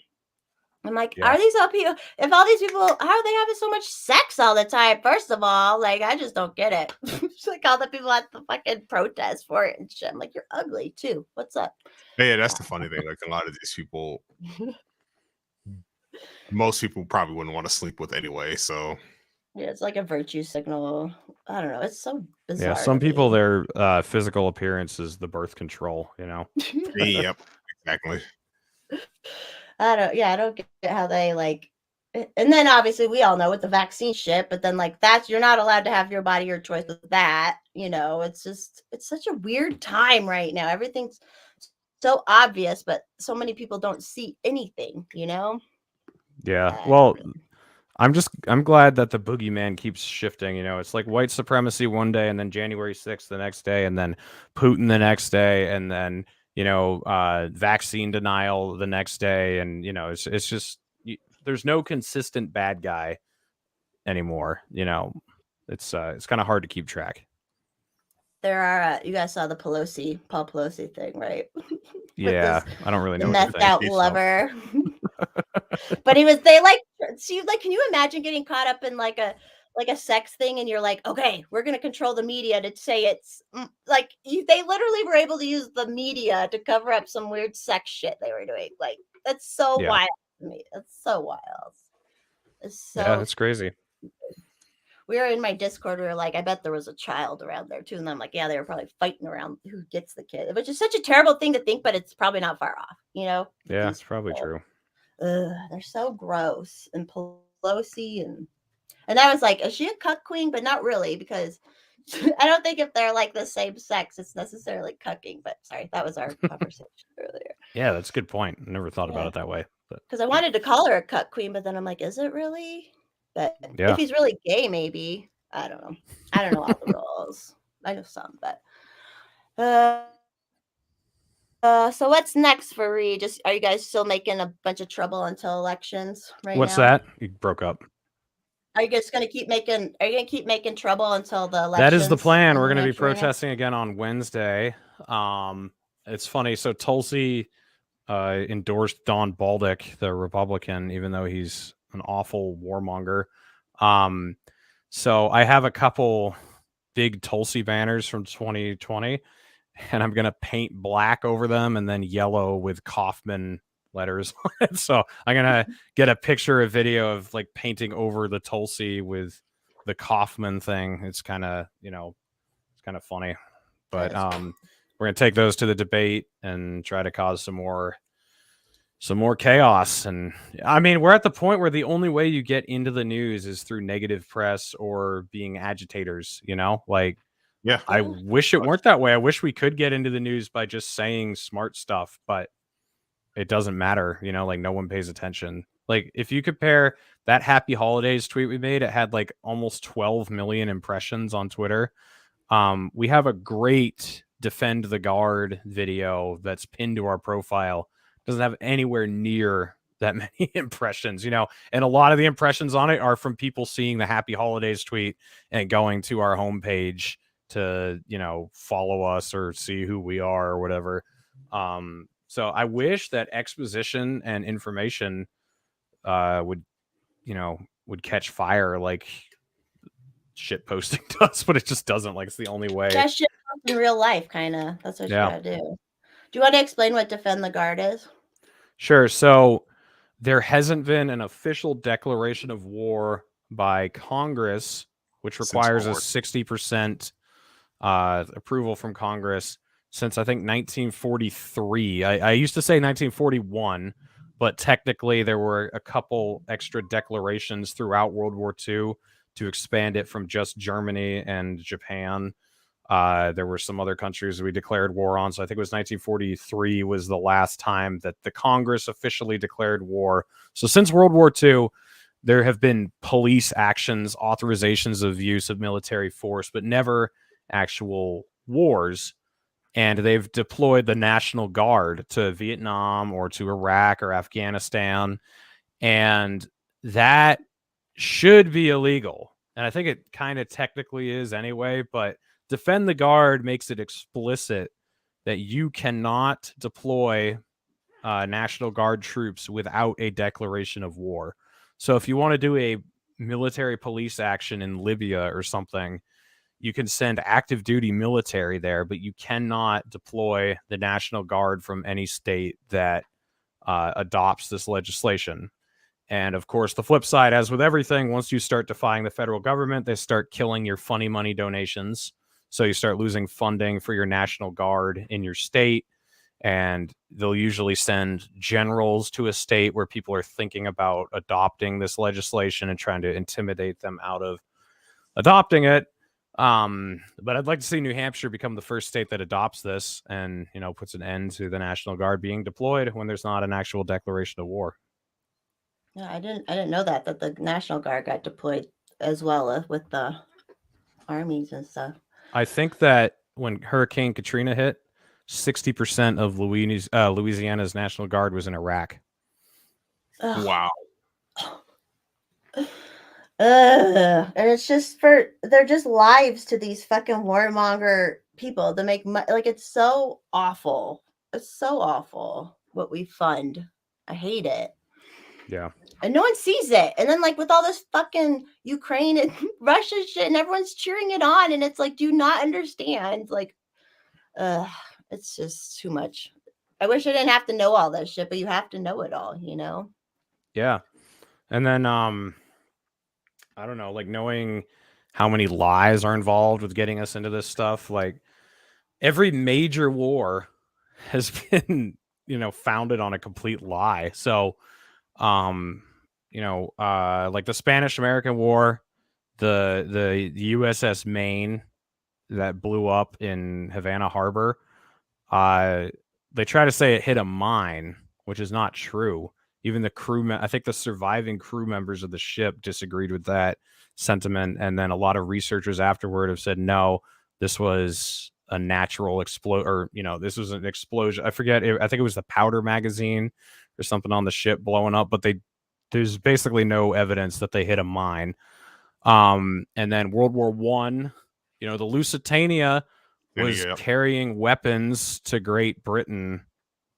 I'm like, are these all people? If all these people, how are they having so much sex all the time? First of all, like, I just don't get it. It's like all the people at the fucking protest for it and shit. I'm like, you're ugly too. What's up? Yeah, that's the funny thing. Like a lot of these people, most people probably wouldn't want to sleep with anyway. So yeah, it's like a virtue signal. I don't know. It's so bizarre. Yeah, some people, their physical appearance is the birth control, Yep, exactly. I don't get how they like, and then obviously we all know with the vaccine shit, but then like you're not allowed to have your body, your choice with that, it's such a weird time right now. Everything's so obvious, but so many people don't see anything, Yeah. Well, I'm glad that the boogeyman keeps shifting. It's like white supremacy one day, and then January 6th the next day, and then Putin the next day, and then vaccine denial the next day, and it's just there's no consistent bad guy anymore. It's kind of hard to keep track. There are you guys saw the Paul Pelosi thing, right? Yeah, I don't really know. The methed out lover. But can you imagine getting caught up in like a sex thing, and you're like, okay, we're gonna control the media to say it's like they literally were able to use the media to cover up some weird sex shit they were doing. Like that's so wild to me. It's so wild. It's so it's crazy. We were in my Discord. We were like, I bet there was a child around there too. And I'm like, yeah, they were probably fighting around who gets the kid, which is such a terrible thing to think, but it's probably not far off, Yeah, it's probably true. They're so gross. And Pelosi and I was like, is she a cuck queen? But not really, because I don't think if they're like the same sex, it's necessarily cucking. But sorry, that was our conversation earlier. Yeah, that's a good point. I never thought about it that way. Because I wanted to call her a cuck queen, but then I'm like, is it really? But if he's really gay, maybe. I don't know. I don't know all the rules. I know some, but so what's next for Reed? Are you guys still making a bunch of trouble until elections right What's now? that? You broke up. Are you guys gonna keep making trouble until the elections? That is the plan. We're gonna be protesting again on Wednesday. It's funny. So Tulsi endorsed Don Baldick, the Republican, even though he's an awful warmonger. So I have a couple big Tulsi banners from 2020, and I'm gonna paint black over them and then yellow with Kaufman letters on it. So I'm gonna get a picture, a video of like painting over the Tulsi with the Kaufman thing. It's kind of, it's kind of funny. But we're gonna take those to the debate and try to cause some more chaos. And I mean, we're at the point where the only way you get into the news is through negative press or being agitators, like, Yeah. I wish it weren't that way. I wish we could get into the news by just saying smart stuff, but it doesn't matter, like no one pays attention. Like if you compare that happy holidays tweet we made, it had like almost 12 million impressions on Twitter. We have a great Defend the Guard video that's pinned to our profile. Doesn't have anywhere near that many impressions, and a lot of the impressions on it are from people seeing the happy holidays tweet and going to our homepage to, follow us or see who we are or whatever. So I wish that exposition and information would catch fire like shit posting does, but it just doesn't. Like, it's the only way. That shit in real life, kind of. That's what you gotta do. Do you want to explain what Defend the Guard is? Sure. So there hasn't been an official declaration of war by Congress, which requires a 60% approval from Congress, since I think 1943. I used to say 1941, but technically there were a couple extra declarations throughout World War II to expand it from just Germany and Japan. There were some other countries we declared war on. So I think it was 1943 was the last time that the Congress officially declared war. So since World War II, there have been police actions, authorizations of use of military force, but never actual wars. And they've deployed the National Guard to Vietnam or to Iraq or Afghanistan. And that should be illegal. And I think it kind of technically is anyway, but Defend the Guard makes it explicit that you cannot deploy National Guard troops without a declaration of war. So if you want to do a military police action in Libya or something, you can send active duty military there, but you cannot deploy the National Guard from any state that adopts this legislation. And of course, the flip side, as with everything, once you start defying the federal government, they start killing your funny money donations. So you start losing funding for your National Guard in your state. And they'll usually send generals to a state where people are thinking about adopting this legislation and trying to intimidate them out of adopting it. But I'd like to see New Hampshire become the first state that adopts this and, puts an end to the National Guard being deployed when there's not an actual declaration of war. Yeah, I didn't know that the National Guard got deployed as well with the armies and stuff. I think that when Hurricane Katrina hit, 60% of Louisiana's National Guard was in Iraq. Ugh. Wow. And it's just they're just lives to these fucking warmonger people to make like, it's so awful. It's so awful what we fund. I hate it. Yeah. And no one sees it. And then, like, with all this fucking Ukraine and Russia shit, and everyone's cheering it on, and it's like, do you not understand? Like, it's just too much. I wish I didn't have to know all that shit, but you have to know it all, Yeah. And then, I don't know, like knowing how many lies are involved with getting us into this stuff. Like every major war has been, founded on a complete lie. So, like the Spanish-American War, the USS Maine that blew up in Havana Harbor, they try to say it hit a mine, which is not true. Even the crew, I think the surviving crew members of the ship disagreed with that sentiment. And then a lot of researchers afterward have said, no, this was a natural explosion, or, this was an explosion. I forget. I think it was the powder magazine or something on the ship blowing up, but there's basically no evidence that they hit a mine. And then World War I, the Lusitania was carrying weapons to Great Britain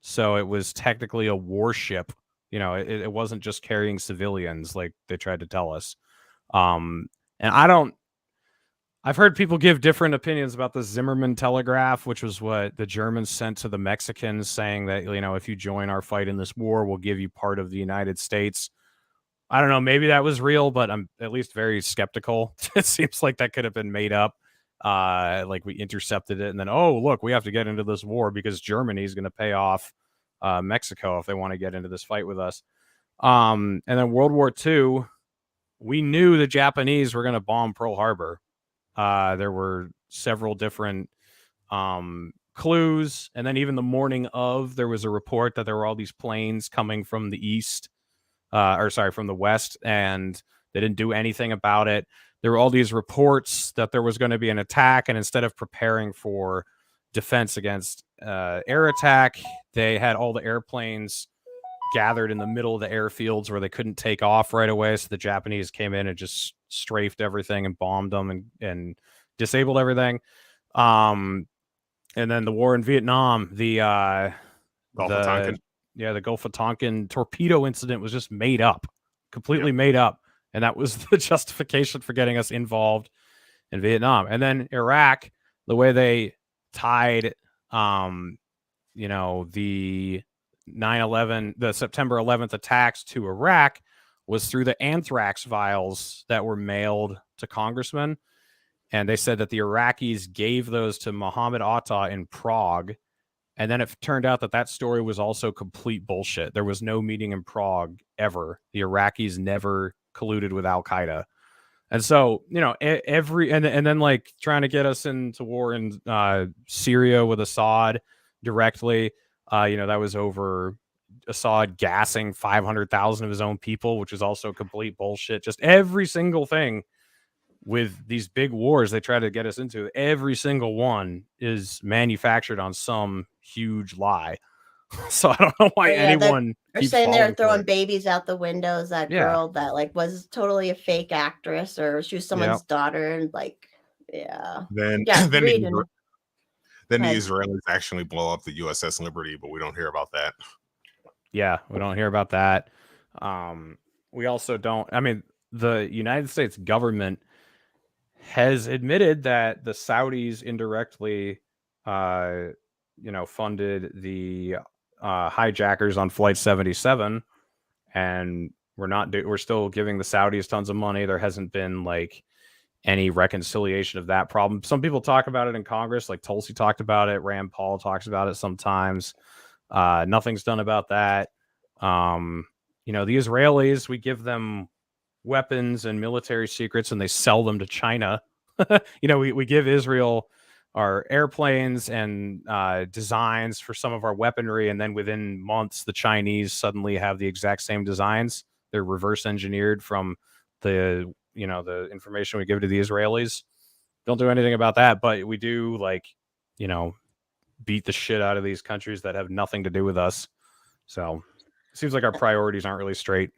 so it was technically a warship. You know, it wasn't just carrying civilians like they tried to tell us. And I've heard people give different opinions about the Zimmerman telegraph, which was what the Germans sent to the Mexicans, saying that, you know, if you join our fight in this war, we'll give you part of the United States. I don't know, maybe that was real, but I'm at least very skeptical. It seems like that could have been made up. Like we intercepted it and then, oh, look, we have to get into this war because Germany is going to pay off Mexico if they want to get into this fight with us. And then World War II, we knew the Japanese were going to bomb Pearl Harbor. There were several different clues. And then even the morning of, there was a report that there were all these planes coming from the east, from the west, and they didn't do anything about it. There were all these reports that there was going to be an attack, and instead of preparing for defense against air attack, they had all the airplanes gathered in the middle of the airfields where they couldn't take off right away. So the Japanese came in and just strafed everything and bombed them and disabled everything. And then the war in Vietnam, the Gulf of Tonkin. Yeah, the Gulf of Tonkin torpedo incident was just made up, completely made up. And that was the justification for getting us involved in Vietnam. And then Iraq, the way they tied, the 9/11, the September 11th attacks to Iraq was through the anthrax vials that were mailed to congressmen. And they said that the Iraqis gave those to Mohammed Atta in Prague. And then it turned out that that story was also complete bullshit. There was no meeting in Prague ever. The Iraqis never colluded with Al Qaeda. And so, you know, and then like trying to get us into war in Syria with Assad directly, that was over Assad gassing 500,000 of his own people, which is also complete bullshit. Just every single thing with these big wars they try to get us into, every single one is manufactured on some huge lie. So I don't know why anyone they're keeps saying they're falling throwing for it. babies out the windows. That girl that like was totally a fake actress, or she was someone's daughter, and like, Then the Israelis actually blow up the USS Liberty, but we don't hear about that. Yeah, we don't hear about that. We also don't. I mean, the United States government has admitted that the Saudis indirectly, funded the hijackers on Flight 77, and we're still giving the Saudis tons of money. There hasn't been like any reconciliation of that problem. Some people talk about it in Congress, like Tulsi talked about it. Rand Paul talks about it sometimes. Nothing's done about that. The Israelis, we give them weapons and military secrets and they sell them to China. We give Israel our airplanes and designs for some of our weaponry, and then within months the Chinese suddenly have the exact same designs. They're reverse engineered from the information we give to the Israelis. Don't do anything about that, but we do beat the shit out of these countries that have nothing to do with us. So it seems like our priorities aren't really straight.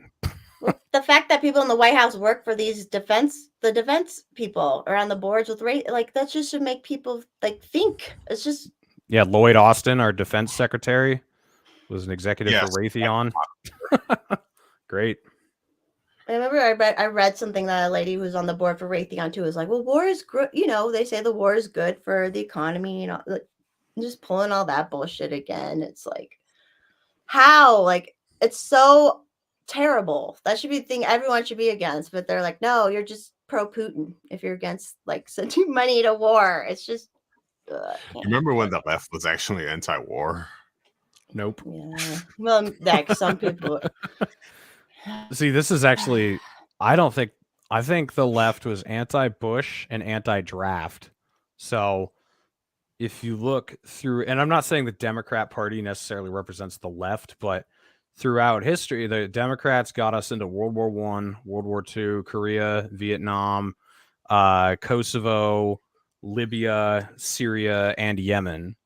The fact that people in the White House work for these defense people or on the boards with like that just should make people like think. It's just Lloyd Austin, our defense secretary, was an executive for Raytheon. Great. I remember I read something that a lady who's on the board for Raytheon too was like, well, war is good. They say the war is good for the economy. Like, just pulling all that bullshit again. It's like, how? Like, it's so terrible. That should be the thing everyone should be against. But they're like, no, you're just pro Putin if you're against like sending money to war. It's just. Remember when the left was actually anti-war? Nope. Yeah. Well, like some people. See, this is actually, I think the left was anti-Bush and anti-draft. So if you look through, and I'm not saying the Democrat Party necessarily represents the left, but throughout history, the Democrats got us into World War I, World War II, Korea, Vietnam, Kosovo, Libya, Syria, and Yemen.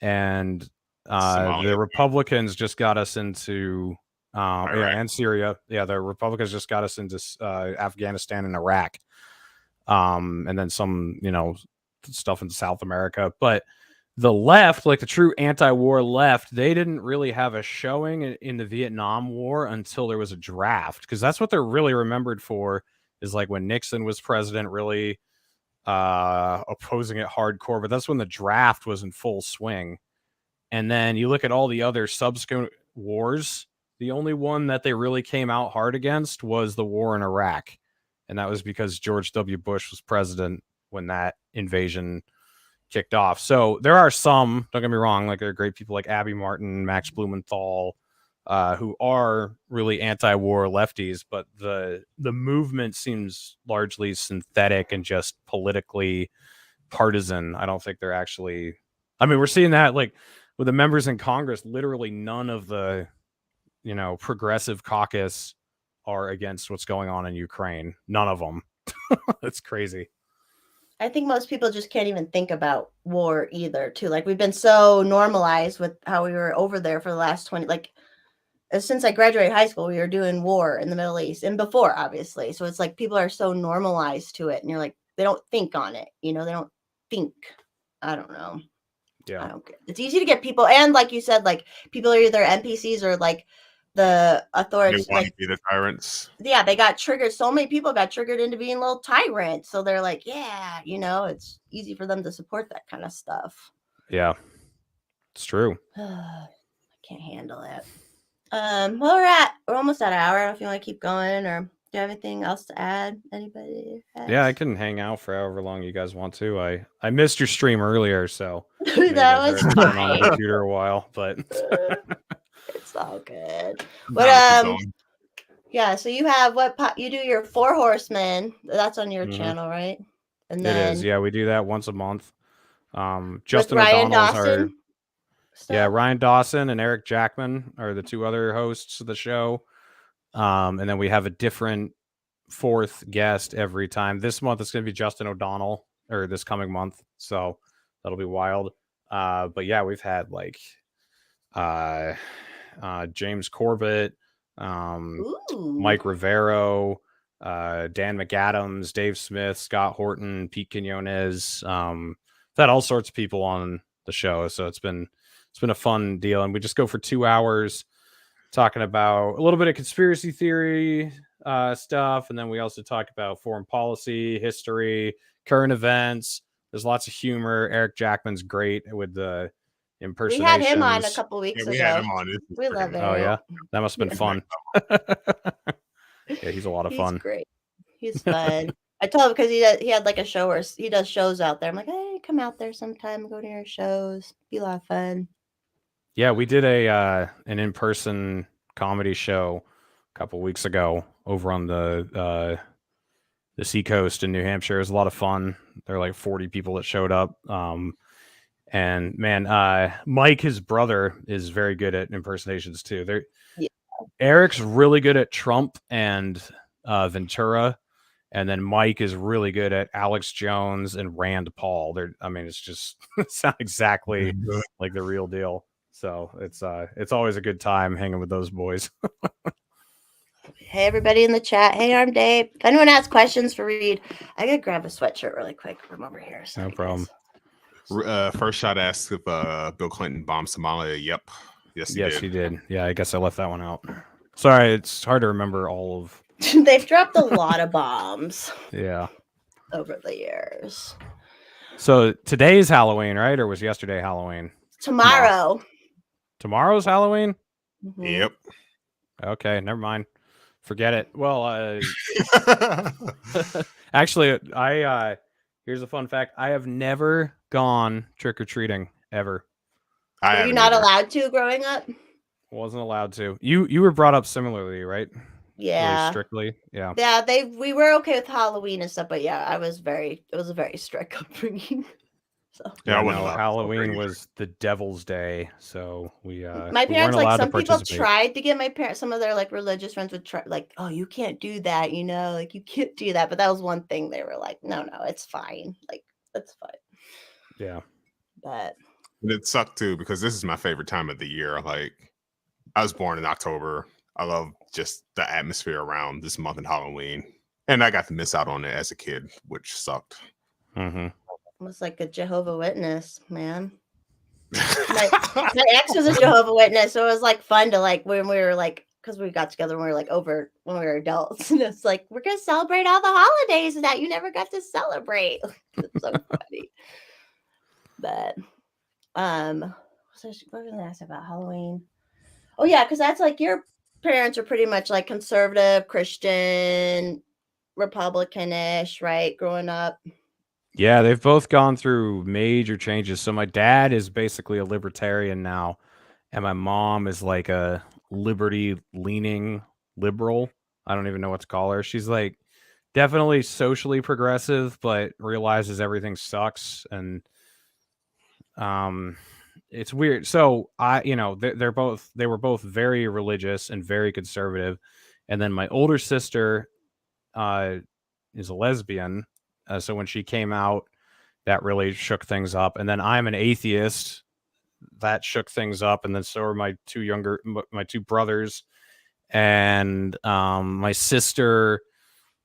And the Republicans just got us into and Syria. Yeah, the Republicans just got us into Afghanistan and Iraq. And then some, stuff in South America. But the left, like the true anti-war left, they didn't really have a showing in the Vietnam War until there was a draft, because that's what they're really remembered for, is like when Nixon was president, really opposing it hardcore. But that's when the draft was in full swing. And then you look at all the other subsequent wars, the only one that they really came out hard against was the war in Iraq. And that was because George W. Bush was president when that invasion kicked off. So there are some, don't get me wrong, like there are great people like Abby Martin, Max Blumenthal, who are really anti-war lefties, but the movement seems largely synthetic and just politically partisan. I don't think they're actually, I mean, we're seeing that like with the members in Congress, literally none of the, progressive caucus are against what's going on in Ukraine. None of them. It's crazy. I think most people just can't even think about war either, too. Like, we've been so normalized with how we were over there for the last 20, like, since I graduated high school, we were doing war in the Middle East and before, obviously. So it's like people are so normalized to it, and you're like, they don't think on it. They don't think. I don't know. Yeah. I don't get. It's easy to get people, and like you said, like people are either NPCs or like the They authorities. want Like, to be the tyrants. yeah, they got triggered. So many people got triggered into being little tyrants. So they're like, yeah, it's easy for them to support that kind of stuff. Yeah, it's true. I can't handle it. Well, we're almost at an hour. I don't know if you want to keep going, or do you have anything else to add? Anybody? Yeah, I can hang out for however long you guys want to. I missed your stream earlier, so that was been on the fine. computer a while, but It's all good. Nah, But keep going. yeah. So you have you do your 4 Horsemen. That's on your Mhm. channel, right? And it then is. Yeah, we do that once a month. Justin Ryan O'Donnell's Dawson. Yeah, Ryan Dawson and Eric Jackman are the 2 other hosts of the show. And then we have a different 4th guest every time. This month it's going to be Justin O'Donnell, or this coming month, so that'll be wild. But yeah, we've had like James Corbett, Mike Rivero, Dan McAdams, Dave Smith, Scott Horton, Pete Quinones. We've had all sorts of people on the show, so it's been a fun deal, and we just go for 2 hours talking about a little bit of conspiracy theory stuff, and then we also talk about foreign policy, history, current events. There's lots of humor. Eric Jackman's great with the impersonations. We had him on a couple weeks ago. We had him on. We love it. Oh yeah, that must have been fun. Yeah, he's a lot of fun. He's great. He's fun. I told him because he had like a show where he does shows out there. I'm like, hey, come out there sometime, go to your shows. Be a lot of fun. Yeah, we did an in-person comedy show a couple weeks ago over on the seacoast in New Hampshire. It was a lot of fun. There were like 40 people that showed up. And man, Mike, his brother, is very good at impersonations too. Eric's really good at Trump and Ventura, and then Mike is really good at Alex Jones and Rand Paul. It's just sound exactly like the real deal. So it's always a good time hanging with those boys. Hey, everybody in the chat. Hey, Arm Dave. If anyone has questions for Reed, I gotta grab a sweatshirt really quick from over here. No problem. First shot asked if Bill Clinton bombed Somalia. Yep. Yes, he did. Yeah, I guess I left that one out. Sorry, it's hard to remember all of. They've dropped a lot of bombs. Yeah. Over the years. So today's Halloween, right? Or was yesterday Halloween? Tomorrow. Tomorrow's Halloween? Mm-hmm. Yep. Okay, never mind. Forget it. Well, actually, here's a fun fact. I have never gone trick-or-treating ever. Were you not allowed to growing up? Wasn't allowed to. You were brought up similarly, right? Yeah. Really strictly. Yeah. Yeah, we were okay with Halloween and stuff, but yeah, it was a very strict upbringing. So yeah, Halloween was the Devil's Day, so my parents, like, some people tried to get my parents, some of their like religious friends would try, like, oh, you can't do that, like you can't do that. But that was one thing they were like, no, it's fine, like that's fine. Yeah, but it sucked too because this is my favorite time of the year. Like, I was born in October. I love just the atmosphere around this month in Halloween, and I got to miss out on it as a kid, which sucked. Mm-hmm. Almost like a Jehovah's Witness, man. My ex was a Jehovah's Witness, so it was like fun to like when we were like, because we got together when we were like over when we were adults, and it's like we're gonna celebrate all the holidays that you never got to celebrate. It's so funny. But so what was I ask about Halloween? Oh yeah, because that's like your parents are pretty much like conservative, Christian, Republican-ish, right? Growing up. Yeah, they've both gone through major changes. So my dad is basically a libertarian now, and my mom is like a liberty-leaning liberal. I don't even know what to call her. She's like definitely socially progressive, but realizes everything sucks, and it's weird. So they were both very religious and very conservative, and then my older sister uh, is a lesbian. So when she came out, that really shook things up. And then I'm an atheist. That shook things up. And then so are my my two brothers. And my sister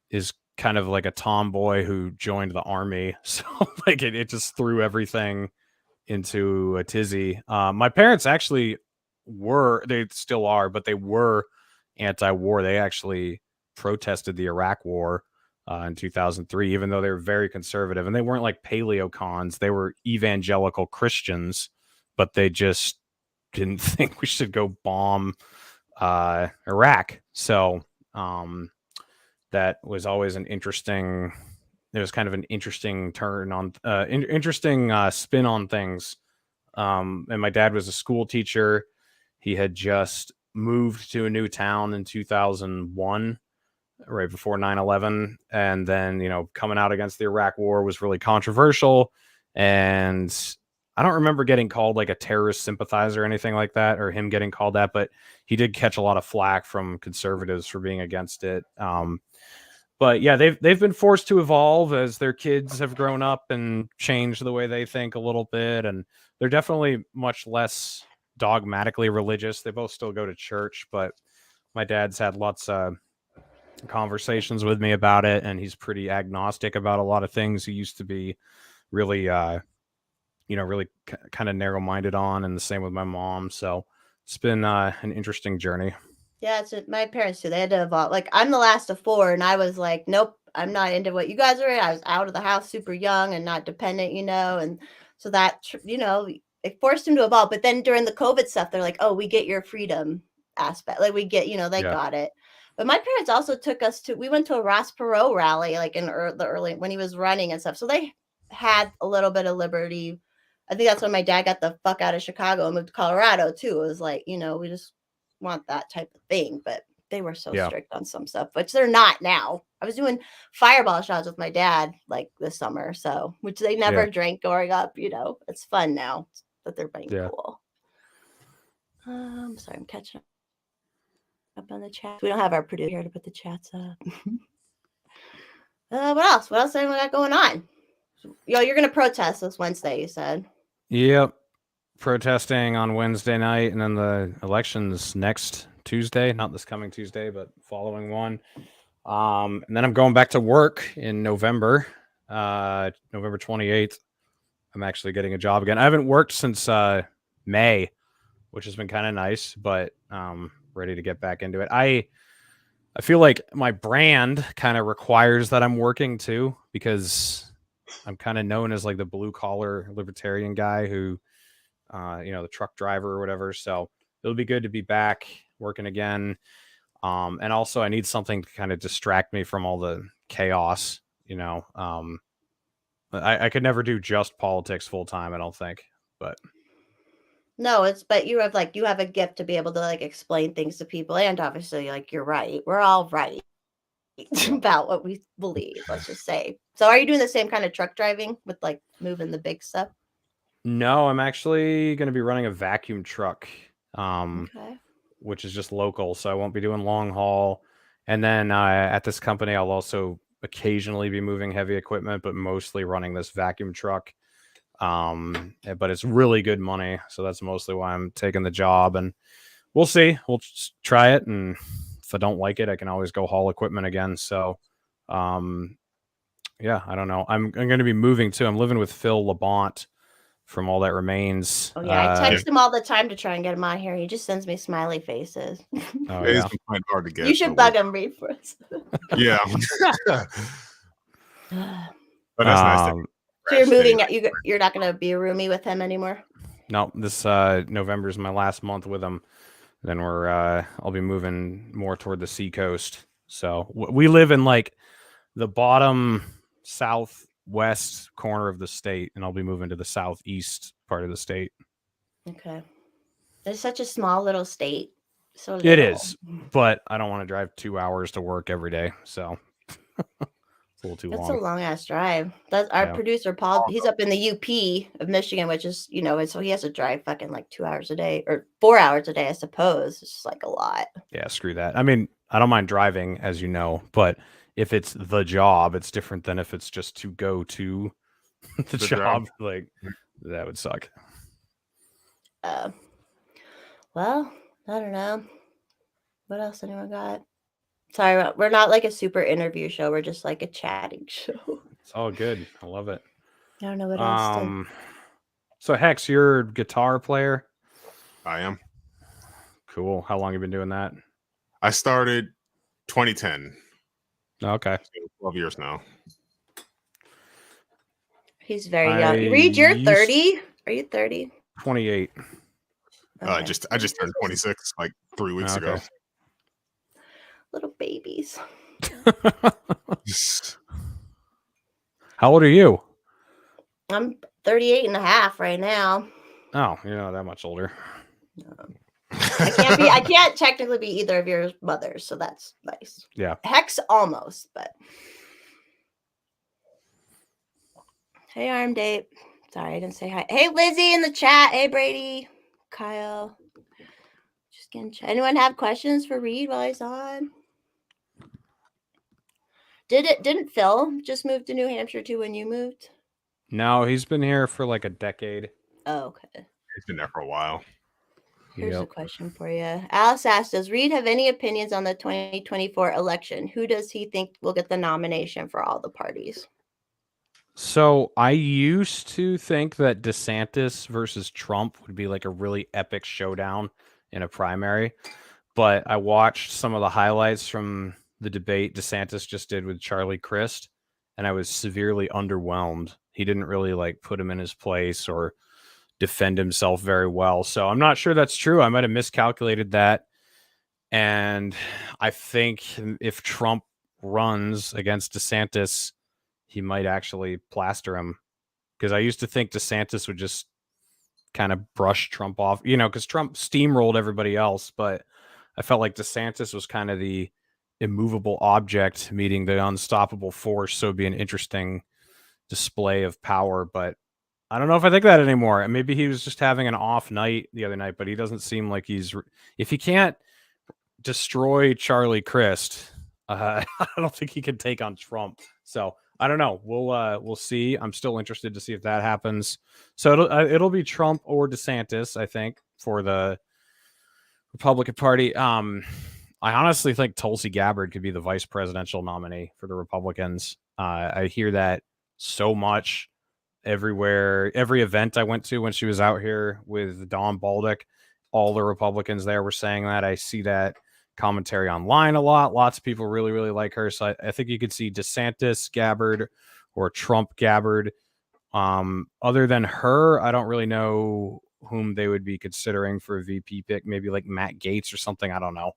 is kind of like a tomboy who joined the army. So like it just threw everything into a tizzy. My parents actually they still are, but they were anti-war. They actually protested the Iraq War in 2003, even though they were very conservative. And they weren't like paleocons. They were evangelical Christians, but they just didn't think we should go bomb Iraq. So that was always it was kind of an interesting turn on, interesting spin on things. And my dad was a school teacher. He had just moved to a new town in 2001, right before 9/11. And then, coming out against the Iraq War was really controversial. And I don't remember getting called like a terrorist sympathizer or anything like that, or him getting called that, but he did catch a lot of flack from conservatives for being against it. But yeah, they've been forced to evolve as their kids have grown up and changed the way they think a little bit, and they're definitely much less dogmatically religious. They both still go to church, but my dad's had lots of conversations with me about it, and he's pretty agnostic about a lot of things. He used to be really, really kind of narrow-minded on, and the same with my mom. So it's been an interesting journey. Yeah, my parents too. They had to evolve. Like I'm the last of four, and I was like, nope, I'm not into what you guys are in. I was out of the house super young and not dependent, and so that it forced him to evolve. But then during the COVID stuff, they're like, oh, we get your freedom aspect. Like we get, they Yeah. got it. But my parents also took us we went to a Ross Perot rally, like in the early when he was running and stuff. So they had a little bit of liberty. I think that's when my dad got the fuck out of Chicago and moved to Colorado too. It was like, we just want that type of thing, but they were so strict on some stuff, which they're not now. I was doing fireball shots with my dad like this summer, which they never drank growing up. It's fun now that they're being cool. Sorry, I'm catching up on the chat. We don't have our producer here to put the chats up. What else? What else anyone got going on? You're gonna protest this Wednesday, you said. Yep. Protesting on Wednesday night, and then the elections next Tuesday, not this coming Tuesday, but following one. And then I'm going back to work in November 28th. I'm actually getting a job again. I haven't worked since May, which has been kind of nice, but ready to get back into it. I feel like my brand kind of requires that I'm working too, because I'm kind of known as like the blue collar libertarian guy who the truck driver or whatever. So it'll be good to be back working again. And also I need something to kind of distract me from all the chaos, I could never do just politics full time, I don't think, but no, but you have a gift to be able to like explain things to people. And obviously like, you're right. We're all right about what we believe, let's just say. So are you doing the same kind of truck driving with like moving the big stuff? No, I'm actually going to be running a vacuum truck, Okay. which is just local. So I won't be doing long haul. And then at this company, I'll also occasionally be moving heavy equipment, but mostly running this vacuum truck. But it's really good money. So that's mostly why I'm taking the job, and we'll see. We'll just try it. And if I don't like it, I can always go haul equipment again. So, yeah, I don't know. I'm going to be moving too. I'm living with Phil Labont, from All That Remains. Oh yeah, I text him all the time to try and get him on here. He just sends me smiley faces. Oh It's yeah. been quite hard to get. You should bug him, read for us. Yeah. But that's nice. So you're moving. You're not going to be a roomie with him anymore. No, this November is my last month with him. Then I'll be moving more toward the seacoast. So we live in like the bottom southwest corner of the state, and I'll be moving to the southeast part of the state. Okay. It's such a small little state. So It little. is, but I don't want to drive 2 hours to work every day, so it's a little too That's long. a long ass drive. That's our producer Paul. He's up in the UP of Michigan, which is, you know, so he has to drive fucking like 2 hours a day or 4 hours a day, I suppose. It's just like a lot. Yeah, screw that. I mean, I don't mind driving, as you know, but if it's the job, it's different than if it's just to go to the job. Like that would suck. Well, I don't know. What else anyone got? Sorry, we're not like a super interview show. We're just like a chatting show. It's all good. I love it. I don't know what else to... So Hex, you're a guitar player? I am. Cool. How long have you been doing that? I started 2010. Okay. 12 years now. He's very young. Reed, you're 30. Are you 30? 28. Okay. I just turned 26 like 3 weeks ago. Little babies. How old are you? I'm 38 and a half right now. Oh, you're not that much older. I can't technically be either of your mothers, so that's nice. Yeah. Hex almost, but hey, Arm Date. Sorry, I didn't say hi. Hey, Lizzie in the chat. Hey, Brady, Kyle. Just getting chat. Anyone have questions for Reed while he's on? Didn't Phil just move to New Hampshire too when you moved? No, he's been here for like a decade. Oh, okay. He's been there for a while. Here's a question for you. Alice asked, does Reed have any opinions on the 2024 election? Who does he think will get the nomination for all the parties? So I used to think that DeSantis versus Trump would be like a really epic showdown in a primary, but I watched some of the highlights from the debate DeSantis just did with Charlie Crist, and I was severely underwhelmed. He didn't really like put him in his place or defend himself very well. So I'm not sure that's true. I might have miscalculated that. And I think if Trump runs against DeSantis, he might actually plaster him. Because I used to think DeSantis would just kind of brush Trump off, you know, because Trump steamrolled everybody else. But I felt like DeSantis was kind of the immovable object meeting the unstoppable force. So it'd be an interesting display of power. But I don't know if I think that anymore. Maybe he was just having an off night the other night, but he doesn't seem like if he can't destroy Charlie Crist, I don't think he can take on Trump. So I don't know. We'll see. I'm still interested to see if that happens. So it'll be Trump or DeSantis, I think, for the Republican Party. I honestly think Tulsi Gabbard could be the vice presidential nominee for the Republicans. I hear that so much everywhere. Every event I went to when she was out here with Don Baldick, all the Republicans there were saying that. I see that commentary online a lot. Lots of people really, really like her. So I think you could see DeSantis Gabbard or Trump Gabbard. Other than her, I don't really know whom they would be considering for a VP pick. Maybe like Matt Gaetz or something. I don't know.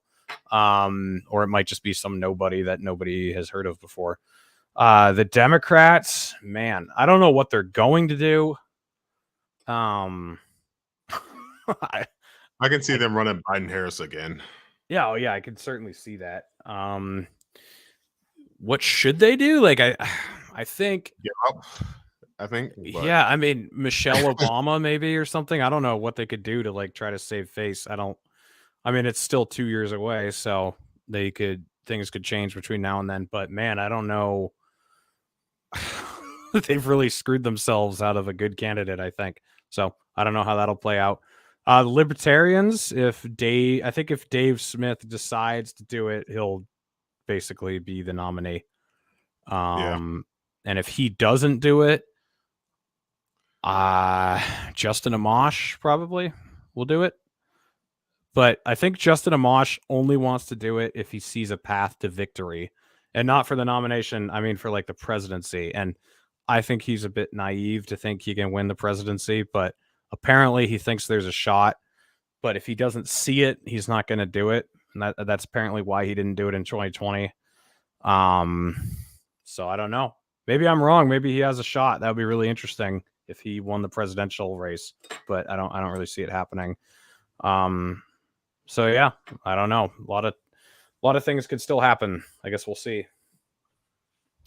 Or it might just be some nobody that nobody has heard of before. The Democrats, man, I don't know what they're going to do. I can see them running Biden-Harris again. Yeah, oh yeah, I can certainly see that. What should they do? Like, I think. Yeah, I mean, Michelle Obama maybe or something. I don't know what they could do to like try to save face. I mean, it's still 2 years away, so things could change between now and then. But man, I don't know. They've really screwed themselves out of a good candidate, I think. So I don't know how that'll play out. The Libertarians, if Dave Smith decides to do it, he'll basically be the nominee. And if he doesn't do it, Justin Amash probably will do it. But I think Justin Amash only wants to do it if he sees a path to victory and not for the nomination. I mean, for like the presidency. And I think he's a bit naive to think he can win the presidency, but apparently he thinks there's a shot. But if he doesn't see it, he's not going to do it. And that's apparently why he didn't do it in 2020. So I don't know. Maybe I'm wrong. Maybe he has a shot. That would be really interesting if he won the presidential race. But I don't really see it happening. So yeah, I don't know. A lot of things could still happen. I guess we'll see.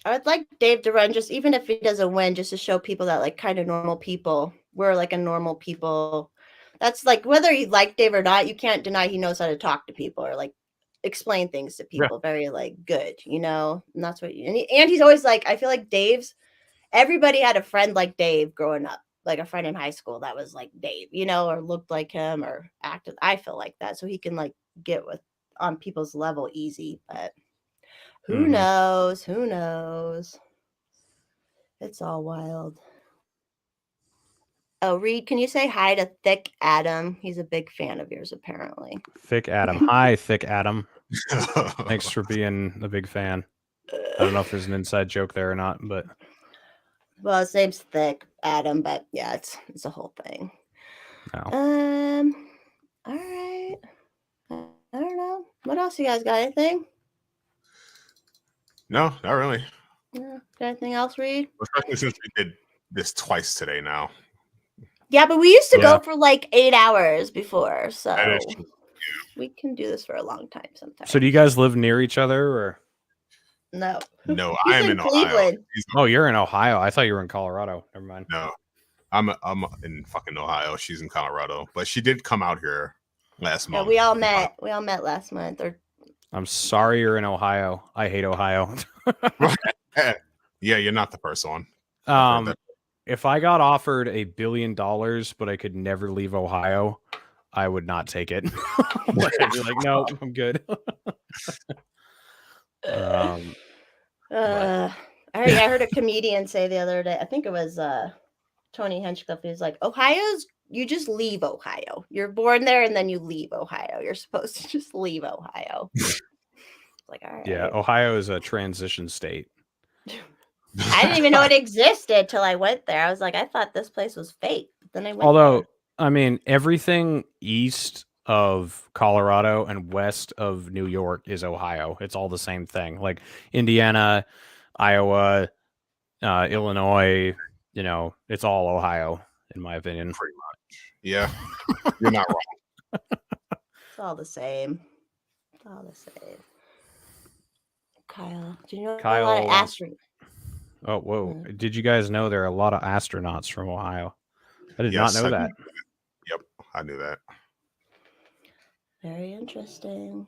I would like Dave to run, just even if he doesn't win, just to show people that like kind of normal people. We're like a normal people. That's like whether you like Dave or not, you can't deny he knows how to talk to people or like explain things to people very like good, you know. And that's what and he's always like, I feel like everybody had a friend like Dave growing up, like a friend in high school that was like Dave, you know, or looked like him or acted. I feel like that, so he can like get with on people's level easy, but. Who knows? Who knows? It's all wild. Oh, Reed, can you say hi to Thick Adam? He's a big fan of yours, apparently. Thick Adam. Hi, Thick Adam. Thanks for being a big fan. I don't know if there's an inside joke there or not, but. Well, his name's Thick Adam, but yeah, it's a whole thing. No. All right. I don't know. What else? You guys got anything? No, not really. Yeah. Got anything else, Reed? Especially since we did this twice today now. Yeah, but we used to go for like 8 hours before, so we can do this for a long time sometimes. So do you guys live near each other or? No, I am in Ohio. Oh, you're in Ohio. I thought you were in Colorado. Never mind. No, I'm in fucking Ohio. She's in Colorado, but she did come out here last month. Yeah, we all met. We all met last month. I'm sorry you're in Ohio. I hate Ohio. Yeah, you're not the first one. If I got offered $1 billion, but I could never leave Ohio, I would not take it. I'd be like, no, I'm good. I heard a comedian say the other day, I think it was Tony Hinchcliffe, he was like, you just leave Ohio. You're born there and then you leave Ohio. You're supposed to just leave Ohio. Like, all right. Yeah, Ohio is a transition state. I didn't even know it existed till I went there. I was like, I thought this place was fake. But then I went there. I mean, everything east of Colorado and west of New York is Ohio. It's all the same thing. Like Indiana, Iowa, Illinois, you know, it's all Ohio, in my opinion. Pretty much. Yeah. You're not wrong. It's all the same. It's all the same. Kyle, do you know a lot of astronauts? Oh, whoa. Did you guys know there are a lot of astronauts from Ohio? I did not know that. Yep, I knew that. Very interesting.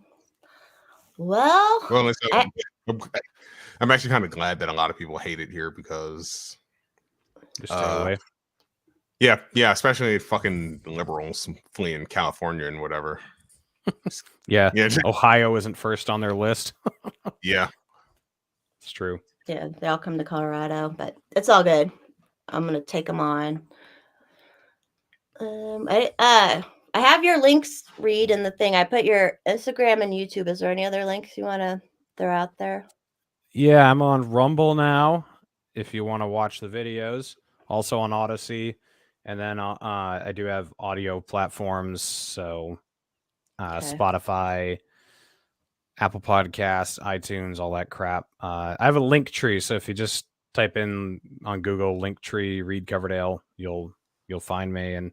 Well, I'm actually kind of glad that a lot of people hate it here because just stay away. Yeah, especially fucking liberals fleeing California and whatever. Yeah, Ohio isn't first on their list. Yeah, it's true. Yeah, they all come to Colorado, but it's all good. I'm gonna take them on. I have your links, Reed, in the thing. I put your Instagram and YouTube. Is there any other links you want to throw out there? Yeah, I'm on Rumble now. If you want to watch the videos, also on Odyssey, and then I do have audio platforms, so Spotify, Apple Podcasts, iTunes, all that crap. I have a link tree, so if you just type in on Google link tree Reed Coverdale, you'll find me. And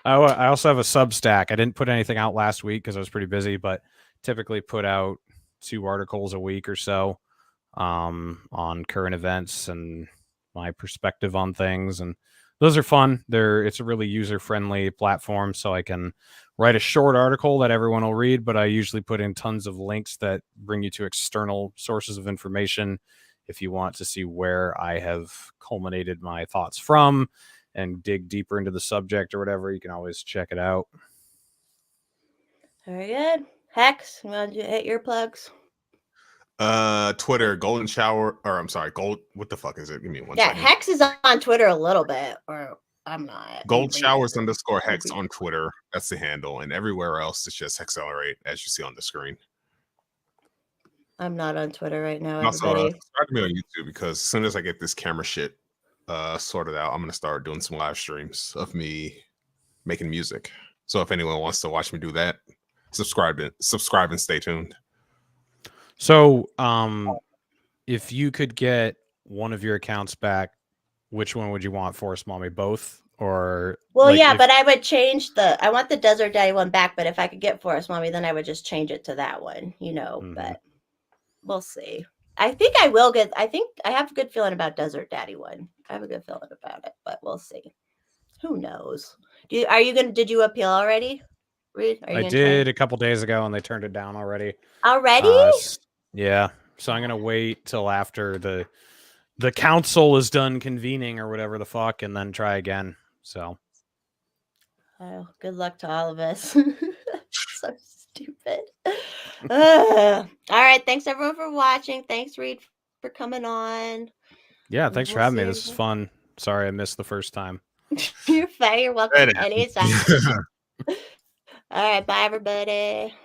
I also have a Substack. I didn't put anything out last week because I was pretty busy, but typically put out 2 articles a week or so on current events and my perspective on things, and those are fun. It's a really user-friendly platform, so I can write a short article that everyone will read, but I usually put in tons of links that bring you to external sources of information if you want to see where I have culminated my thoughts from and dig deeper into the subject or whatever. You can always check it out. Very good. Hex, you want to hit your plugs? Twitter, Golden Shower, or I'm sorry, Gold. What the fuck is it? Give me one. Yeah, second. Hex is on Twitter a little bit, or I'm not. Gold I'm showers reading. underscore hex on Twitter. That's the handle. And everywhere else, it's just Hexcelerate, as you see on the screen. I'm not on Twitter right now, And also, everybody. subscribe to me on YouTube because as soon as I get this camera shit sorted out, I'm going to start doing some live streams of me making music. So if anyone wants to watch me do that, subscribe and stay tuned. So, if you could get one of your accounts back, which one would you want, Forest Mommy? Both? Or Well, like, yeah, if, but I would change I want the Desert Daddy one back, but if I could get Forest Mommy, then I would just change it to that one, but we'll see. I think I have a good feeling about Desert Daddy one. I have a good feeling about it, but we'll see. Who knows? Did you appeal already? Reed, are you I gonna did a couple days ago and they turned it down already. Already? Yeah. So I'm gonna wait till after the council is done convening or whatever the fuck, and then try again. So Oh, good luck to all of us. So stupid. All right. Thanks everyone for watching. Thanks, Reed, for coming on. yeah, thanks for having me. This is everyone. fun. Sorry I missed the first time. You're fine. You're welcome anytime. All right. Bye, everybody.